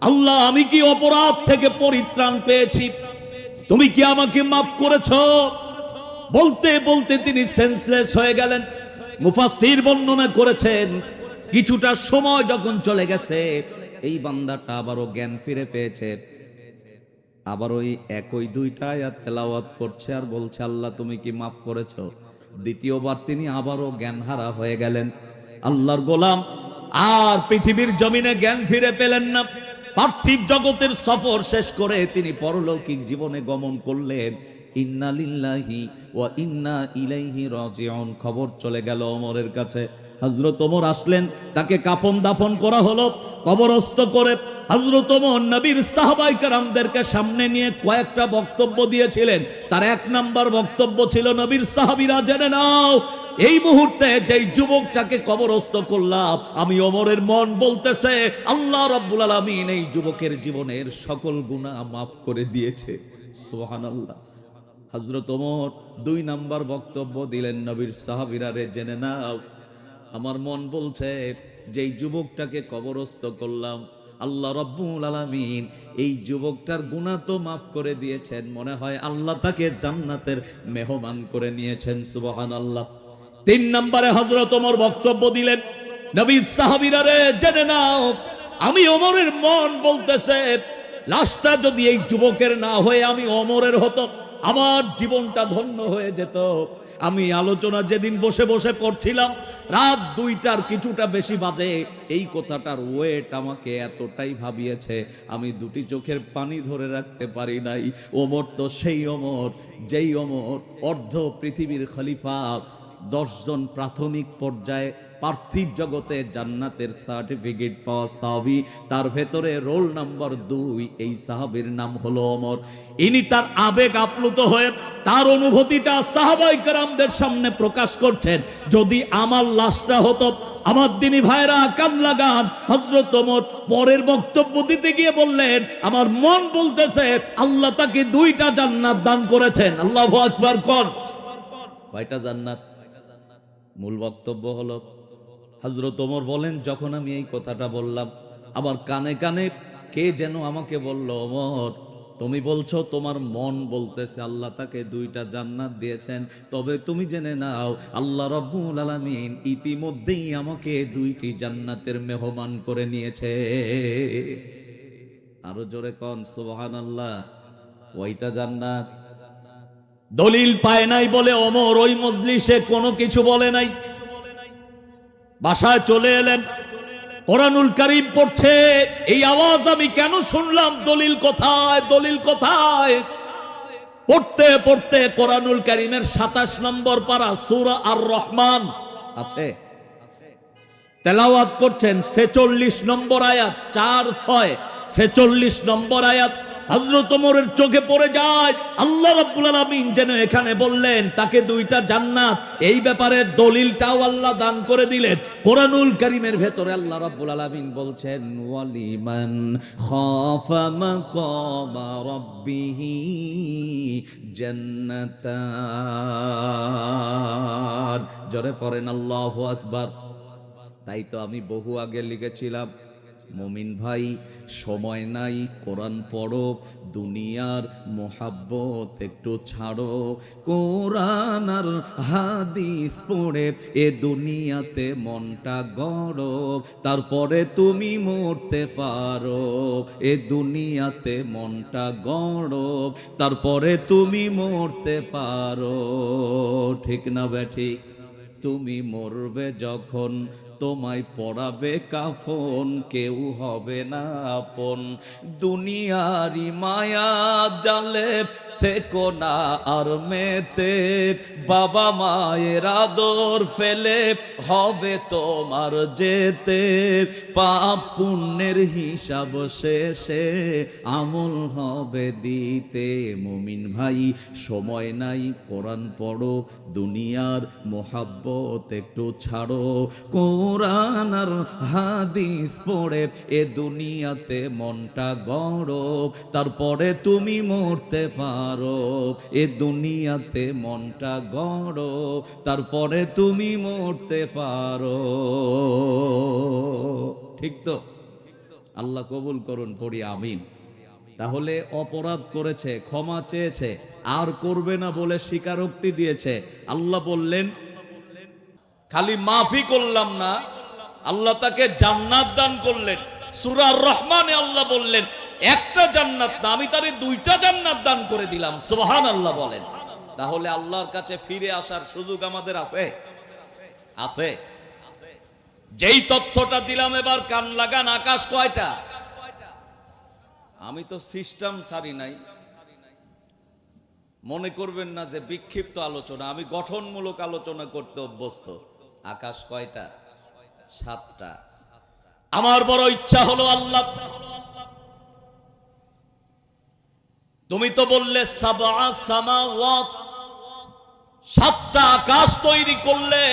আল্লাহ আমি কি অপরাধ থেকে পরিত্রাণ পেয়েছি? তুমি কি আমাকে মাফ করেছো? বলতে বলতে তিনি সেন্সলেস হয়ে গেলেন। মুফাসসির বর্ণনা করেছেন, কিছুটা সময় যখন চলে গেছে, এই বান্দাটা আবারও জ্ঞান ফিরে পেয়েছে, আবার ওই একই দুইটা আয়াত তেলাওয়াত করছে আর বলছে, আল্লাহ তুমি কি মাফ করেছো? দ্বিতীয়বার তিনি আবারও জ্ঞানহারা হয়ে গেলেন। আল্লাহর গোলাম আর পৃথিবীর জমিনে জ্ঞান ফিরে পেলেন না। পার্থিব জগতের সফর শেষ করে তিনি পরলৌকিক জীবনে গমন করলেন। ইন্না লিল্লাহি ওয়া ইন্না ইলাইহি রাজিউন। খবর চলে গেল ওমরের কাছে। হযরত ওমর আসলেন, তাকে কাফন দাফন করা হলো, কবরস্থ করে হযরত ওমর নবীর সাহাবায়ে কেরামদেরকে সামনে নিয়ে কয়েকটা বক্তব্য দিয়েছিলেন। তার এক নাম্বার বক্তব্য ছিল, নবীর সাহাবীরা জেনে নাও, এই মুহূর্তে যেই যুবকটাকে কবরস্থ করলাম, আমি ওমরের মন বলতেছে আল্লাহ রাব্বুল আলামিন এই যুবকের জীবনের সকল গুনাহ মাফ করে দিয়েছে। সুবহানাল্লাহ। হযরত ওমর 2 নাম্বার বক্তব্য দিলেন, নবীর সাহাবীরা রে জেনে নাও, আমার মন বলছে যেই যুবকটাকে কবরস্থ করলাম, আল্লাহ রাব্বুল আলামিন এই যুবকটার গুনাহ তো মাফ করে দিয়েছেন, মনে হয় আল্লাহ তাকে জান্নাতের মেহমান করে নিয়েছেন। সুবহানাল্লাহ। 3 নম্বরে হযরত ওমর বক্তব্য দিলেন, নবীর সাহাবীরা রে জেনে নাও, আমি ওমরের মন বলতেছে লাশটা যদি এই যুবকের না হয়ে আমি ওমরের হতো, আমার জীবনটা ধন্য হয়ে যেত। আমি আলোচনা যেদিন বসে বসে করছিলাম, রাত 2টার কিছুটা বেশি বাজে, এই কথাটার ওয়েট আমাকে এতটাই ভাবিয়েছে, আমি 2টি চোখের পানি ধরে রাখতে পারি নাই। ওমর তো সেই ওমর, যেই ওমর অর্ধ পৃথিবীর খলিফা, 10 জন প্রাথমিক পর্যায়ে পার্থিব জগতে জান্নাতের সার্টিফিকেট পাওয়া সাহাবী, তার ভেতরে রোল নাম্বার 2 এই সাহাবীর নাম হলো ওমর। ইনি তার আবেগ আপ্লুত হয়ে তার অনুভূতিটা সাহাবায়ে কেরামদের সামনে প্রকাশ করছেন, যদি আমার লাশটা হতো। আমার দিনী ভাইরা কান লাগান, হযরত ওমর পরের বক্তব্য দিতে গিয়ে বললেন, আমার মন বলতেছে আল্লাহ তাকে 2টা জান্নাত দান করেছেন। আল্লাহু আকবার। কোন কয়টা জান্নাত? মূল বক্তব্য হলো, হযরত ওমর বলেন, যখন আমি এই কথাটা বললাম, আমার কানে কানে কে যেন আমাকে বলল, ওমর তুমি বলছো তোমার মন বলতেছে আল্লাহ তাকে 2টা জান্নাত দিয়েছেন, তবে তুমি জেনে নাও আল্লাহ রাব্বুল আলামিন ইতিমধ্যেই আমাকে 2টি জান্নাতের মেহমান করে নিয়েছে। আরো জোরে কোন সুবহানাল্লাহ। ওইটা জান্নাত। দলিল পায় নাই বলে ওমর ওই মজলিসে কোনো কিছু বলে নাই। বাসায় চলে এলেন, কোরআনুল কারীম পড়ছে, এই আওয়াজ আমি কেন শুনলাম? দলিল কোথায়? দলিল কোথায়? পড়তে পড়তে কোরআনুল কারীমের 27 নম্বর পারা সূরা আর রহমান আছে, তেলাওয়াত করছেন 46 নম্বর আয়াত, 4-6 46 নম্বর আয়াত। হযরত ওমরের চোখে পড়ে যায়। আল্লাহ রাব্বুল আলামিন যেন এখানে বললেন তাকে দুইটা জান্নাত, এই ব্যাপারে দলিলটাও আল্লাহ দান করে দিলেন। কোরআনুল কারীমের ভেতরে আল্লাহ রাব্বুল আলামিন বলছেন ওয়ালিমান খাফা মাকামা রাব্বিহি জান্নাতান। জোরে পড়েন আল্লাহু আকবার। তাই তো আমি বহু আগে লিখেছিলাম, মুমিন ভাই সময় নাই, কোরআন পড়ো, দুনিয়ার মোহাব্বত একটু ছাড়ো, কোরআন আর হাদিস পড়ে এ দুনিয়াতে মনটা গড়ো, তারপরে তুমি মরতে পারো। এ দুনিয়াতে মনটা গড়ো, তারপরে তুমি মরতে পারো। ঠিক না বেঠিক? তুমি মরবে যখন তোমায় পরাবে কাফন, কেউ হবে না আপন। দুনিয়ারি মায়া জালে থেকো না আর মেতে, বাবা মায়ের আদর ফেলে হবে তোমার যেতে। পাপ পুণ্যের হিসাব শেষে আমল হবে দিতে। মুমিন ভাই সময় নাই, কোরআন পড়ো, দুনিয়ার মোহাব্বত একটু ছাড়ো, কোরআন আর হাদিস পড়ে এ দুনিয়াতে মনটা গড়ো, তারপরে তুমি মরতে পারো। এ দুনিয়াতে মনটা গড়ো, তারপরে তুমি মরতে পারো। ঠিক তো? আল্লাহ কবুল করুন, পড়ি আমিন। তাহলে অপরাধ করেছে, ক্ষমা চেয়েছে, আর করবে না বলে স্বীকারোক্তি দিয়েছে। আল্লাহ বললেন খালি মাফি করলাম না, আল্লাহ তাকে জান্নাত দান করলেন। সূরা রহমানে আল্লাহ বললেন একটা জান্নাত না, আমি তারে দুইটা জান্নাত দান করে দিলাম। সুবহানাল্লাহ বলেন। তাহলে আল্লাহর কাছে ফিরে আসার সুযোগ আমাদের আছে? আছে। যেই তথ্যটা দিলাম এবার কান লাগান, আকাশ কয়টা? আমি তো সিস্টেম ছাড়ি নাই, মনে করবেন না যে বিক্ষিপ্ত আলোচনা, আমি গঠনমূলক আলোচনা করতে অভ্যস্ত। আকাশ কয়টা? 7টা। আমার বড় ইচ্ছা হলো আল্লাহ, তুমি তো বললে সাবআ সামাওয়াত, 7টা আকাশ তৈরি করলে।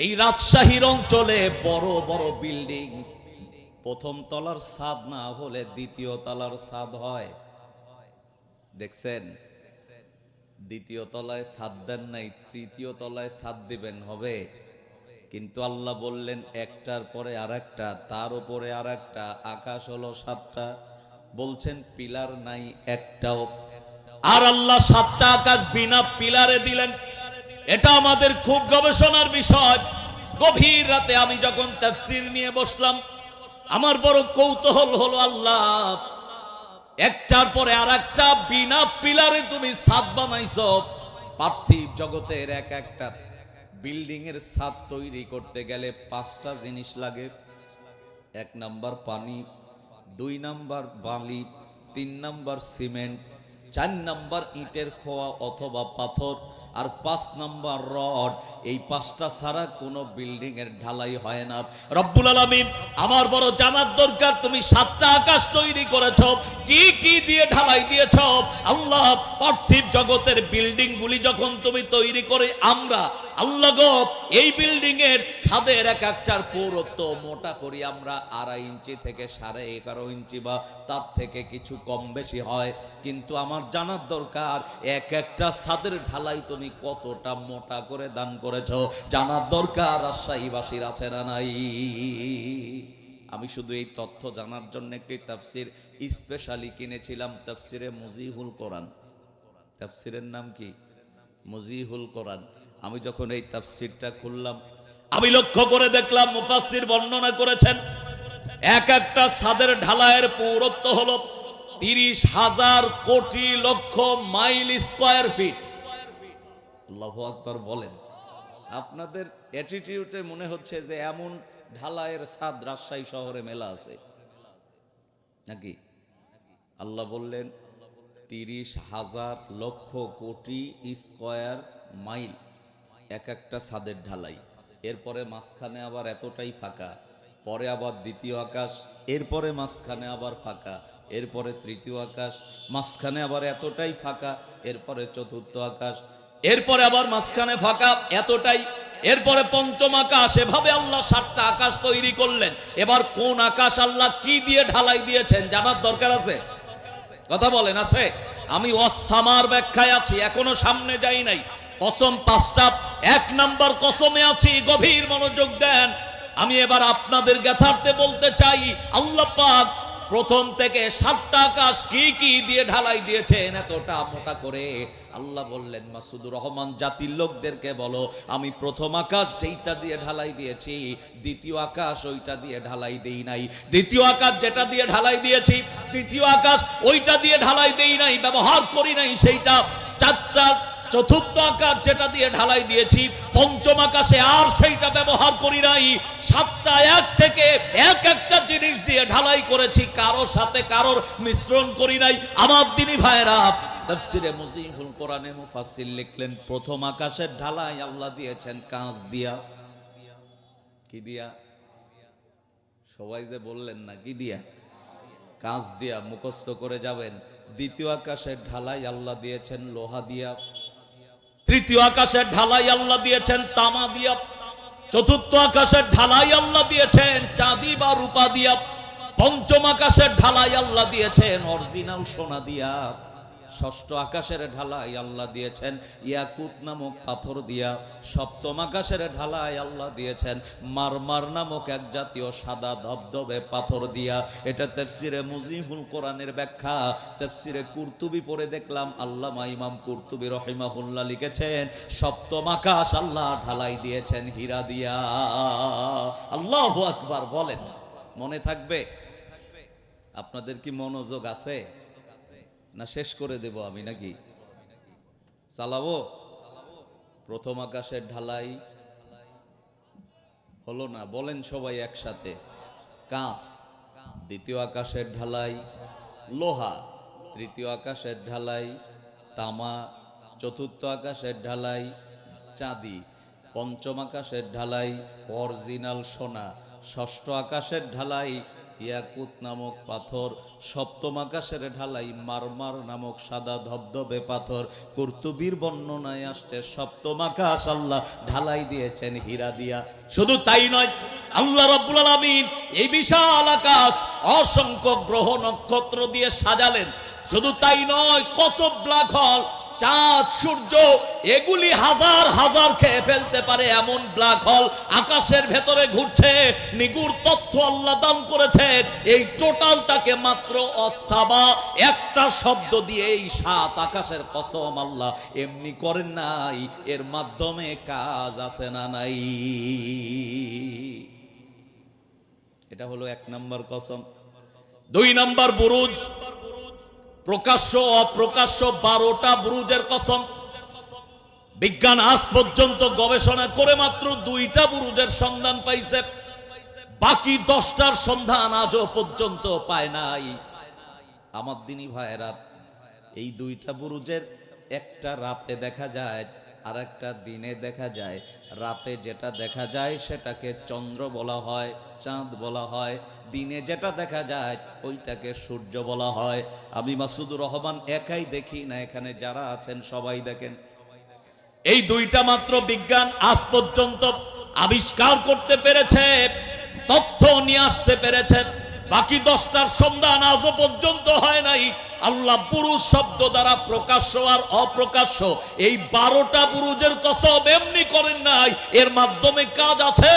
এই রাজশাহীর অঞ্চলে বড় বড় বিল্ডিং প্রথম তলার ছাদ না হলে দ্বিতীয় তলার ছাদ হয়। দেখছেন? দ্বিতীয় তলায় ছাদ দেন নাই, তৃতীয় তলায় ছাদ দিবেন, হবে? কিন্তু আল্লাহ বললেন একটার পরে আরেকটা, তার উপরে আরেকটা, আকাশ হলো 7টা। বলছেন পিলার নাই একটাও। আর আল্লাহ 7টা আকাশ বিনা পিলারে দিলেন। এটা আমাদের খুব গবেষণার বিষয়। গভীর রাতে আমি যখন তাফসীর নিয়ে বসলাম, আমার বড় কৌতূহল হলো, আল্লাহ একটার পরে আরেকটা বিনা পিলারে তুমি ছাদ বানাইছো। পার্থিব জগতের এক একটা বিল্ডিং এর ছাদ তৈরি করতে গেলে 5টা জিনিস লাগে। 1 নাম্বার পানি, 2 নাম্বার বালি, 3 নাম্বার সিমেন্ট, 4 নাম্বার ইটের খোয়া অথবা পাথর, আর 5 নাম্বার রড। এই 5টা ছাড়া কোনো বিল্ডিং এর ঢালাই হয় না। রব্বুল আলামিন আমার বড় জানার দরকার, তুমি 7টা আকাশ তৈরি করেছো, কি কি দিয়ে ঢালাই দিয়েছো? আল্লাহ পার্থিব জগতের বিল্ডিং গুলি যখন তুমি তৈরি করে, আমরা আল্লাহ গো এই বিল্ডিং এর ছাদের এক একটার পুরুত্ব মোটা করি আমরা 2.5 ইঞ্চি থেকে 11.5 ইঞ্চি বা তার থেকে কিছু কম বেশি হয়। কিন্তু আমার জানার দরকার এক একটা ছাদের ঢালাই তুমি কতটা মোটা করে দান করেছো, জানার দরকার। রাজশাহীবাসীর আছে না নাই? আমি শুধু এই তথ্য জানার জন্য একটি তাফসীর স্পেশালি কিনেছিলাম, তাফসীরে মুজিহুল কোরআন। তাফসীরের নাম কি? মুজিহুল কোরআন। আমি যখন এই তাফসীরটা খুললাম, আমি লক্ষ্য করে দেখলাম মুফাসসির বর্ণনা করেছেন এক একটা ছাদের ঢালাইয়ের পুরুত্ব হলো 30,000 কোটি লক্ষ মাইল স্কয়ার ফিট। আল্লাহু আকবার বলেন। আপনাদের অ্যাটিটিউডে মনে হচ্ছে যে এমন ঢালাইয়ের ছাদ রাজশাহী শহরে মেলা আছে নাকি? আল্লাহ বললেন 30,000 লক্ষ কোটি স্কয়ার মাইল এক একটা ছাদের ঢালাই। এরপরে মাঝখানে আবার এতটাই ফাঁকা, পরে আবার দ্বিতীয় আকাশ, এরপরে মাঝখানে আবার ফাঁকা, এরপরে তৃতীয় আকাশ, মাঝখানে আবার এতটাই ফাঁকা, এরপরে চতুর্থ আকাশ, এরপরে আবার মাঝখানে ফাঁকা এতটাই, এরপরে পঞ্চম আকাশ। এভাবে আল্লাহ 7টা আকাশ তৈরি করলেন। এবার কোন আকাশ আল্লাহ কি দিয়ে ঢালাই দিয়েছেন জানার দরকার আছে? কথা বলেন, আছে? আমি ওয়াসসামার ব্যাখ্যায় আছি, এখনো সামনে যাই নাই। কসম 5টা, 1 নাম্বার কসমে আছি, গভীর মনোযোগ দেন। আমি এবার আপনাদের জ্ঞাতার্থে বলতে চাই, আল্লাহ পাক প্রথম থেকে 7টা আকাশ কি কি দিয়ে ঢালাই দিয়েছেন এতটা মোটা করে। আল্লাহ বললেন, মাসুদুর রহমান জাতির লোকদেরকে বলো, আমি প্রথম আকাশ যেইটা দিয়ে ঢালাই দিয়েছি, দ্বিতীয় আকাশ ওইটা দিয়ে ঢালাই দেই নাই। দ্বিতীয় আকাশ যেটা দিয়ে ঢালাই দিয়েছি, তৃতীয় আকাশ ওইটা দিয়ে ঢালাই দেই নাই, ব্যবহার করি নাই সেইটা। 4টা চতুর্থ আকাশ যেটা দিয়ে ঢালাই দিয়েছি, পঞ্চম আকাশে আর সেইটা ব্যবহার করি নাই। 7টা এক থেকে এক একটা জিনিস দিয়ে ঢালাই করেছি, কারোর সাথে কারোর মিশ্রণ করি নাই। আমার দিনী ভাইরা, তাফসিরে মুজিহুল কোরআনে মুফাসসির লিখলেন, প্রথম আকাশের ঢালাই আল্লাহ দিয়েছেন কাঁচ দিয়া। কি দিয়া? সবাই যে বললেন না, কি দিয়া? কাঁচ দিয়া, মুখস্থ করে যাবেন। দ্বিতীয় আকাশের ঢালাই আল্লাহ দিয়েছেন লোহা দিয়া। তৃতীয় আকাশের ঢালাই আল্লাহ দিয়েছেন তামা দিয়া। চতুর্থ আকাশের ঢালাই আল্লাহ দিয়েছেন চাঁদি বা রূপা দিয়া। পঞ্চম আকাশের ঢালাই আল্লাহ দিয়েছেন অরিজিনাল সোনা দিয়া। ষষ্ঠ আকাশের ঢালাই আল্লাহ দিয়েছেন ইয়াকুত নামক পাথর দিয়া। সপ্তম আকাশের ঢালাই আল্লাহ দিয়েছেন মারমার নামক এক জাতীয় সাদা ধবধবে পাথর দিয়া। এটা তাফসিরে মুজিহুল কোরআনের ব্যাখ্যা। তাফসিরে কুরতুবি পড়ে দেখলাম, আল্লামা ইমাম কুরতুবি রহিমাহুল্লাহ লিখেছেন, সপ্তম আকাশ আল্লাহ ঢালাই দিয়েছেন হীরা দিয়া। আল্লাহু আকবার বলেন। মনে থাকবে? আপনাদের কি মনোযোগ আছে না শেষ করে দেব আমি, নাকি চালাবো? প্রথম আকাশের ঢালাই হলো না, বলেন সবাই একসাথে, কাঁচ। দ্বিতীয় আকাশের ঢালাই লোহা। তৃতীয় আকাশের ঢালাই তামা। চতুর্থ আকাশের ঢালাই চাঁদি। পঞ্চম আকাশের ঢালাই অরিজিনাল সোনা। ষষ্ঠ আকাশের ঢালাই ইয়াকুত নামক পাথর। সপ্তম আকাশের ঢালাই মারমার নামক সাদা ধবধবে পাথর। কুরতুবীর বর্ণনায় আসছে সপ্তম আকাশ আল্লাহ ঢালাই দিয়েছেন হীরা দিয়া। শুধু তাই নয়, আল্লাহ রাব্বুল আলামিন এই বিশাল আকাশ অসংখ্য গ্রহ নক্ষত্র দিয়ে সাজালেন। শুধু তাই নয়, কত ব্ল্যাক হোল, চাঁদ, সূর্য, এগুলি হাজার হাজার খেয়ে ফেলতে পারে এমন ব্ল্যাক হোল আকাশের ভেতরে ঘুরছে। নিগুড় তথ্য আল্লাহ দান করেছেন। এই টোটালটাকে মাত্র অসাবা একটা শব্দ দিয়ে এই 7 আকাশের কসম আল্লাহ এমনি করেন নাই, এর মাধ্যমে কাজ আছে না নাই। এটা হলো 1 নম্বর কসম। 2 নম্বর বুরুজ, প্রকাশ্য অপ্রকাশ্য 12টা বুরুজের কসম। বিজ্ঞান আজ পর্যন্ত গবেষণা করে মাত্র 2টা বুরুজের সন্ধান পাইছে, বাকি 10টার সন্ধান আজও পর্যন্ত পায় নাই। আমার দিনী ভাইয়েরা, এই 2টা বুরুজের একটা রাতে দেখা যায় আর একটা দিনে দেখা যায়। রাতে যেটা দেখা যায় সেটাকে চন্দ্র বলা হয়, চাঁদ বলা হয়। দিনে যেটা দেখা যায় ওইটাকে সূর্য বলা হয়। আমি মাসুদুর রহমান একাই দেখি না, এখানে যারা আছেন সবাই দেখেন। এই 2টা মাত্র বিজ্ঞান আজ পর্যন্ত আবিষ্কার করতে পেরেছে, তথ্য নিয়ে আসতে পেরেছে। বাকি 10টার সন্ধান আজও পর্যন্ত হয় নাই। আল্লাহ বুরুজ শব্দ দ্বারা প্রকাশ্য আর অপ্রকাশ্য এই 12টা বুরুজের কসম এমনি করেন নাই, এর মাধ্যমে কাজ আছে।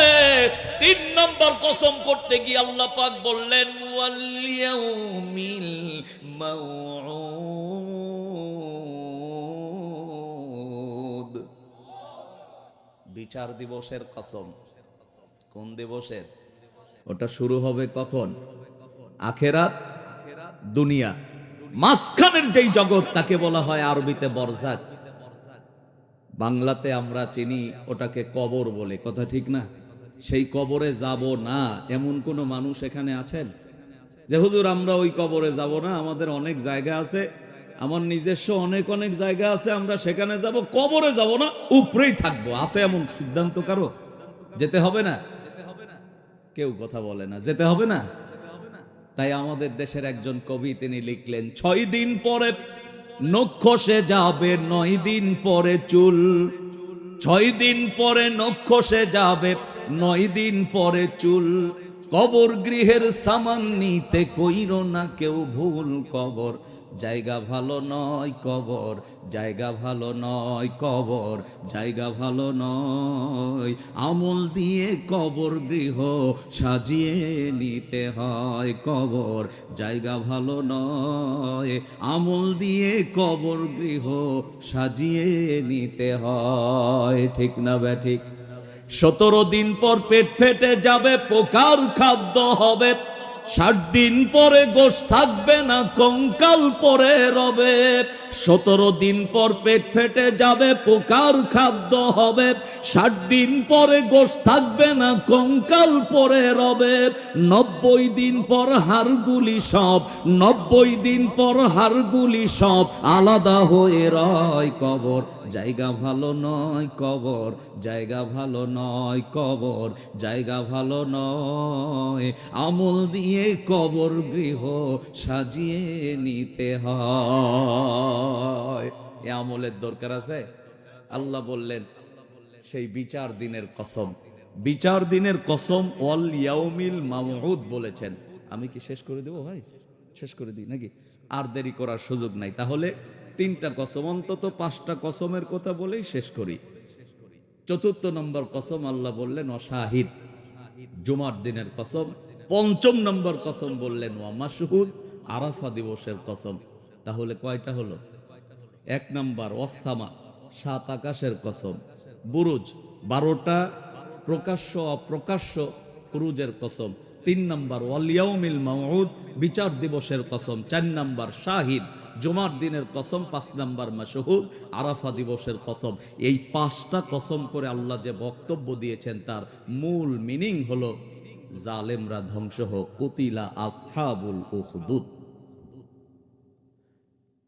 3 নম্বর কসম করতে গিয়ে আল্লাহ পাক বললেন, ওয়াল ইয়াউমিল মাউউদ, বিচার দিবসের কসম। কোন দিবসের? ওটা শুরু হবে কখন? আখেরাত, দুনিয়া, মাঝখানের যেই জগৎ তাকে বলা হয় আরবিতে বরজাক। বাংলাতে আমরা চিনি ওটাকে কবর বলে, কথা ঠিক না? সেই কবরে যাব না এমন কোন মানুষ এখানে আছেন যে হুজুর আমরা ওই কবরে যাব না, আমাদের অনেক জায়গা আছে, আমার নিজস্ব অনেক অনেক জায়গা আছে, আমরা সেখানে যাব, কবরে যাব না, উপরেই থাকবো? আছে এমন সিদ্ধান্ত কারো? যেতে হবে না? কেউ কথা বলে না, যেতে হবে না। তাই আমাদের দেশের একজন কবি তিনি লিখলেন, 6 দিন পরে নখ খসে যাবে, 9 দিন পরে চুল। 6 দিন পরে নখ খসে যাবে, 9 দিন পরে চুল। কবর গৃহের সামান নিতে কইরো না কেউ ভুল। কবর জায়গা ভালো নয়, কবর জায়গা ভালো নয়, কবর জায়গা ভালো নয়। আমল দিয়ে কবর গৃহ সাজিয়ে নিতে হয়, কবর জায়গা ভালো নয়। আমল দিয়ে কবর গৃহ সাজিয়ে নিতে হয়। ঠিক না ব্যাঠিক? 17 দিন পর পেট ফেটে যাবে, পোকার খাদ্য হবে। 60 দিন পরে গোশ থাকবে না, কঙ্কাল পরে রবে। 17 দিন পর পেট ফেটে যাবে, পোকার খাদ্য হবে। 60 দিন পরে গোশ থাকবে না, কঙ্কাল পরে রবে। 90 দিন পর হাড়গুলি সব, 90 দিন পর হাড়গুলি সব আলাদা হয়ে রয়। কবর জায়গা ভালো নয়, কবর জায়গা ভালো নয়, কবর জায়গা ভালো নয়। আমল দিয়ে কবর গৃহ সাজিয়ে নিতে হয়। এ আমলের দরকার আছে? আল্লাহ বললেন সেই বিচার দিনের কসম, বিচার দিনের কসম, ওয়াল ইয়াউমিল মাউউদ বলেছেন। আমি কি শেষ করে দেবো ভাই? শেষ করে দিই নাকি? আর দেরি করার সুযোগ নাই। তাহলে 3টা কসম, অন্তত 5টা কসমের কথা বলেই শেষ করি। 4 নম্বর কসম আল্লাহ বললেন অশাহিদ, জুমার দিনের কসম। 5 নম্বর কসম বললেন ওয়া মাশহুদ, আরাফা দিবসের কসম। তাহলে কয়টা হলো? 1 নম্বর ওয়াসসামা, 7 আকাশের কসম। বুরুজ 12টা, প্রকাশ্য অপ্রকাশ্য বুরুজের কসম। 3 নম্বর ওয়াল ইয়াউমিল মাউউদ, বিচার দিবসের কসম। 4 নম্বর শাহিদ, জুমার দিনের কসম। 5 নম্বর মাশহুদ, আরাফা দিবসের কসম। এই 5টা কসম করে আল্লাহ যে বক্তব্য দিয়েছেন তার মূল মিনিং হলো জালেমরা ধ্বংস হোক। কুতিলা আসহাবুল উখদুদ।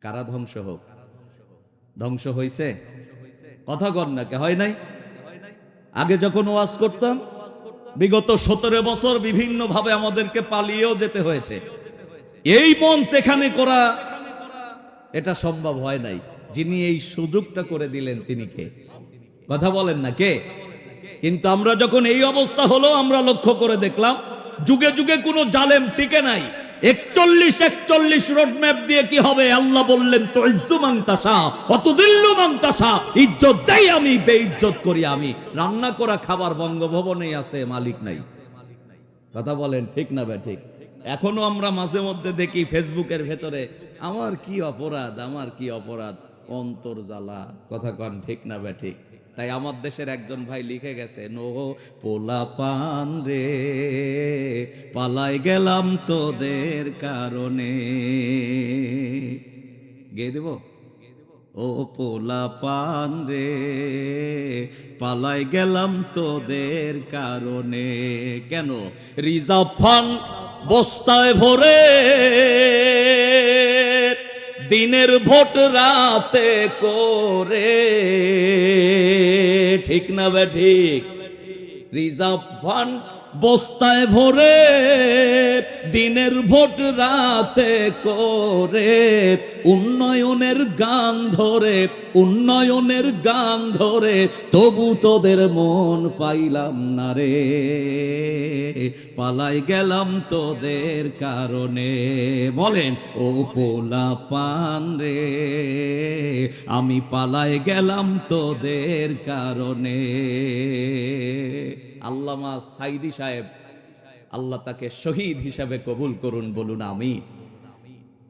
কারা ধ্বংস হোক? ধ্বংস হইছে? কথা কর না কে? হয় নাই? আগে যখন ওয়াজ করতাম, বিগত 17 বছর বিভিন্ন ভাবে আমাদেরকে পালিয়েও যেতে হয়েছে। এই মঞ্চ এখানে করা এটা সম্ভব হয় নাই। যিনি এই সুযোগটা করে দিলেন তিনি কে? কথা বলেন না কে? কিন্তু আমরা যখন এই অবস্থা হলো, আমরা লক্ষ্য করে দেখলাম যুগে যুগে কোনো জালেম টিকে নাই। 41 রোডম্যাপ দিয়ে কি হবে? আল্লাহ বললেন তুইজ্জু মান তাশা ওয়া তুযিল্লু মান তাশা। ইজ্জত দেই আমি, বেইজ্জত করি আমি। রান্না করা খাবার বঙ্গভবনেই আছে, মালিক নাই। কথা বলেন ঠিক না ঠিক? এখনো আমরা মাঝে মধ্যে দেখি ফেসবুকের ভেতরে, আমার কি অপরাধ, আমার কি অপরাধ, অন্তর জ্বালা। কথা কন ঠিক না ঠিক? তাই আমার দেশের একজন ভাই লিখে গেছে, নো পোলা পান রে পালাই গেলাম তোদের কারণে। গেয়ে দেব? ও পোলা পান রে পালাই গেলাম তোদের কারণে। কেন? রিজার্ভ ফান্ড বস্তায় ভরে দিনের ভোট রাতে করে। ঠিক না ঠিক? রিজার্ভ ফান্ড বস্তায় ভরে দিনের ভোট রাতে করে। উন্নয়নের গান ধরে, উন্নয়নের গান ধরে, তবু তোদের মন পাইলাম না রে। পালাই গেলাম তোদের কারণে। বলেন ও পোলা পান রে আমি পালাই গেলাম তোদের কারণে। আল্লামা সাইদি সাহেব, আল্লাহ তাকে শহীদ হিসাবে কবুল করুন, বলুন আমিন।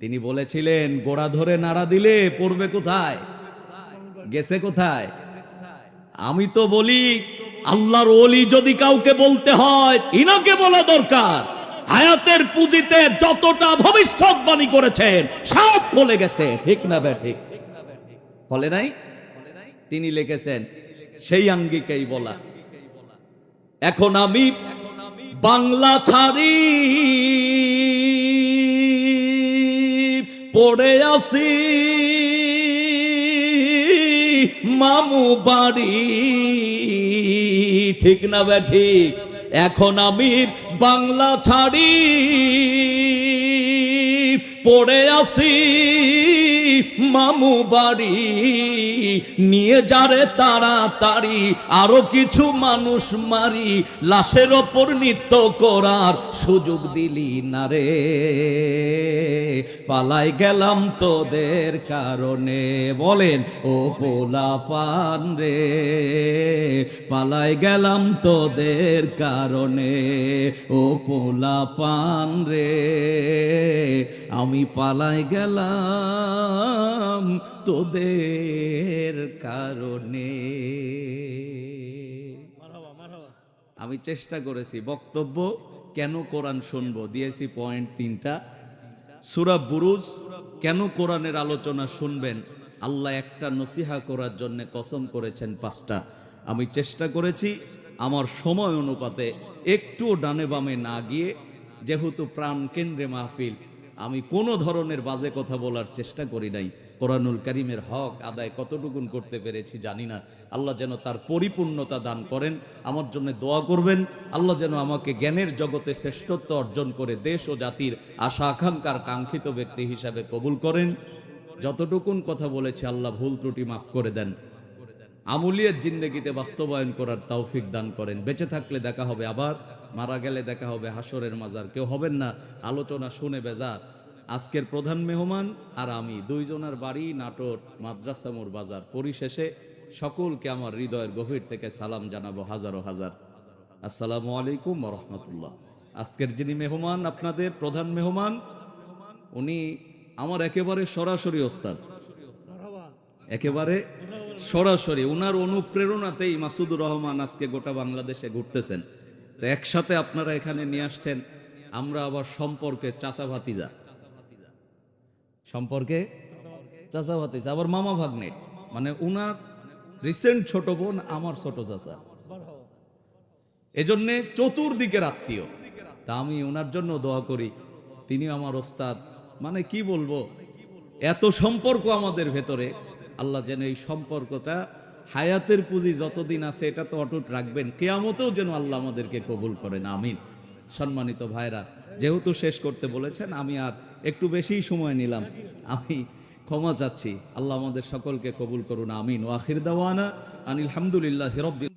তিনি বলেছিলেন গোড়া ধরে নাড়া দিলে পড়বে কোথায়? গেছে কোথায়? আমি তো বলি আল্লাহর ওলি যদি কাউকে বলতে হয় ইনাকে বলা দরকার। আয়াতের পুঁজিতে যতটা ভবিষ্যৎবাণী করেছেন সব বলে গেছে। ঠিক না ঠিক? বলে নাই? তিনি লিখেছেন সেই আঙ্গিকেই বলা। এখন আমি বাংলা ছাড়ি পড়ে আসি মামু বাড়ি। ঠিক না ঠিক? এখন আমি বাংলা ছাড়ি পড়ে আসি মামু বাড়ি, নিয়ে যারে তাড়াতাড়ি, আরো কিছু মানুষ মারি, লাশের ওপর নৃত্য করার সুযোগ দিলি না রে, পালাই গেলাম তোদের কারণে। বলেন ও পোলা পান রে, পালাই গেলাম তোদের কারণে, ও পোলা পান রে, আমি পালাই গেলাম তোদের কারণে। আমি চেষ্টা করেছি বক্তব্য কেন কোরআন শুনবো, দিয়েছি পয়েন্ট 3টা। সূরা বুরুজ, কেন কোরআনের আলোচনা শুনবেন, আল্লাহ একটা নসিহা করার জন্য কসম করেছেন 5টা। আমি চেষ্টা করেছি আমার সময় অনুপাতে একটু ডানে বামে না গিয়ে, যেহেতু প্রাণ কেন্দ্রে মাহফিল, আমি কোনো ধরনের বাজে কথা বলার চেষ্টা করি নাই। কোরআনুল কারীমের হক আদায় কতটুকুন করতে পেরেছি জানি না। আল্লাহ যেন তার পরিপূর্ণতা দান করেন। আমার জন্য দোয়া করবেন, আল্লাহ যেন আমাকে জ্ঞানের জগতে শ্রেষ্ঠত্ব অর্জন করে দেশ ও জাতির আশা আকাঙ্ক্ষার কাঙ্ক্ষিত ব্যক্তি হিসাবে কবুল করেন। যতটুকুন কথা বলেছি আল্লাহ ভুল ত্রুটি মাফ করে দেন, আমুলিয়াত জিন্দেগিতে বাস্তবায়ন করার তৌফিক দান করেন। বেঁচে থাকলে দেখা হবে আবার, মারা গেলে দেখা হবে হাসরের মাজার। কেউ হবেন না আলোচনা শুনে বেজার। আজকের প্রধান মেহমান আর আমি, দুইজনের বাড়ি নাটোর মাদ্রাসা মোড় বাজার। পরিশেষে সকলকে আমার হৃদয়ের গভীর থেকে সালাম জানাবো হাজারো হাজার। আসসালামু আলাইকুম ওয়া রাহমাতুল্লাহ। আজকের যিনি মেহমান, আপনাদের প্রধান মেহমান, উনি আমার একেবারে সরাসরি ওস্তাদ, একেবারে সরাসরি। উনার অনুপ্রেরণাতেই মাসুদুর রহমান আজকে গোটা বাংলাদেশে ঘুরতেছেন। তো একসাথে আপনারা এখানে নিয়ে আসছেন, আমরা আবার সম্পর্কে চাচা ভাতিজা, সম্পর্কে চাচা ভাতিজা, আবার মামা ভাগ্নে, মানে উনার রিসেন্ট ছোট বোন আমার ছোট চাচা, এজন্যে চতুর্দিকের আত্মীয়। তা আমি ওনার জন্য দোয়া করি, তিনি আমার ওস্তাদ। মানে কি বলবো, এত সম্পর্ক আমাদের ভেতরে, আল্লাহ যেন এই সম্পর্কটা হায়াতের পুঁজি যতদিন আছে এটা তো অটুট রাখবেন, কিয়ামতেও যেন আল্লাহ আমাদেরকে কবুল করেন, আমিন। সম্মানিত ভাইরা, যেহেতু শেষ করতে বলেছেন, আমি আর একটু বেশি সময় নিলাম, আমি ক্ষমা চাচ্ছি। আল্লাহ আমাদের সকলকে কবুল করুন, আমিন। ওয়া আখির দাওয়ানা আনিল হামদুলিল্লাহি রাব্বিল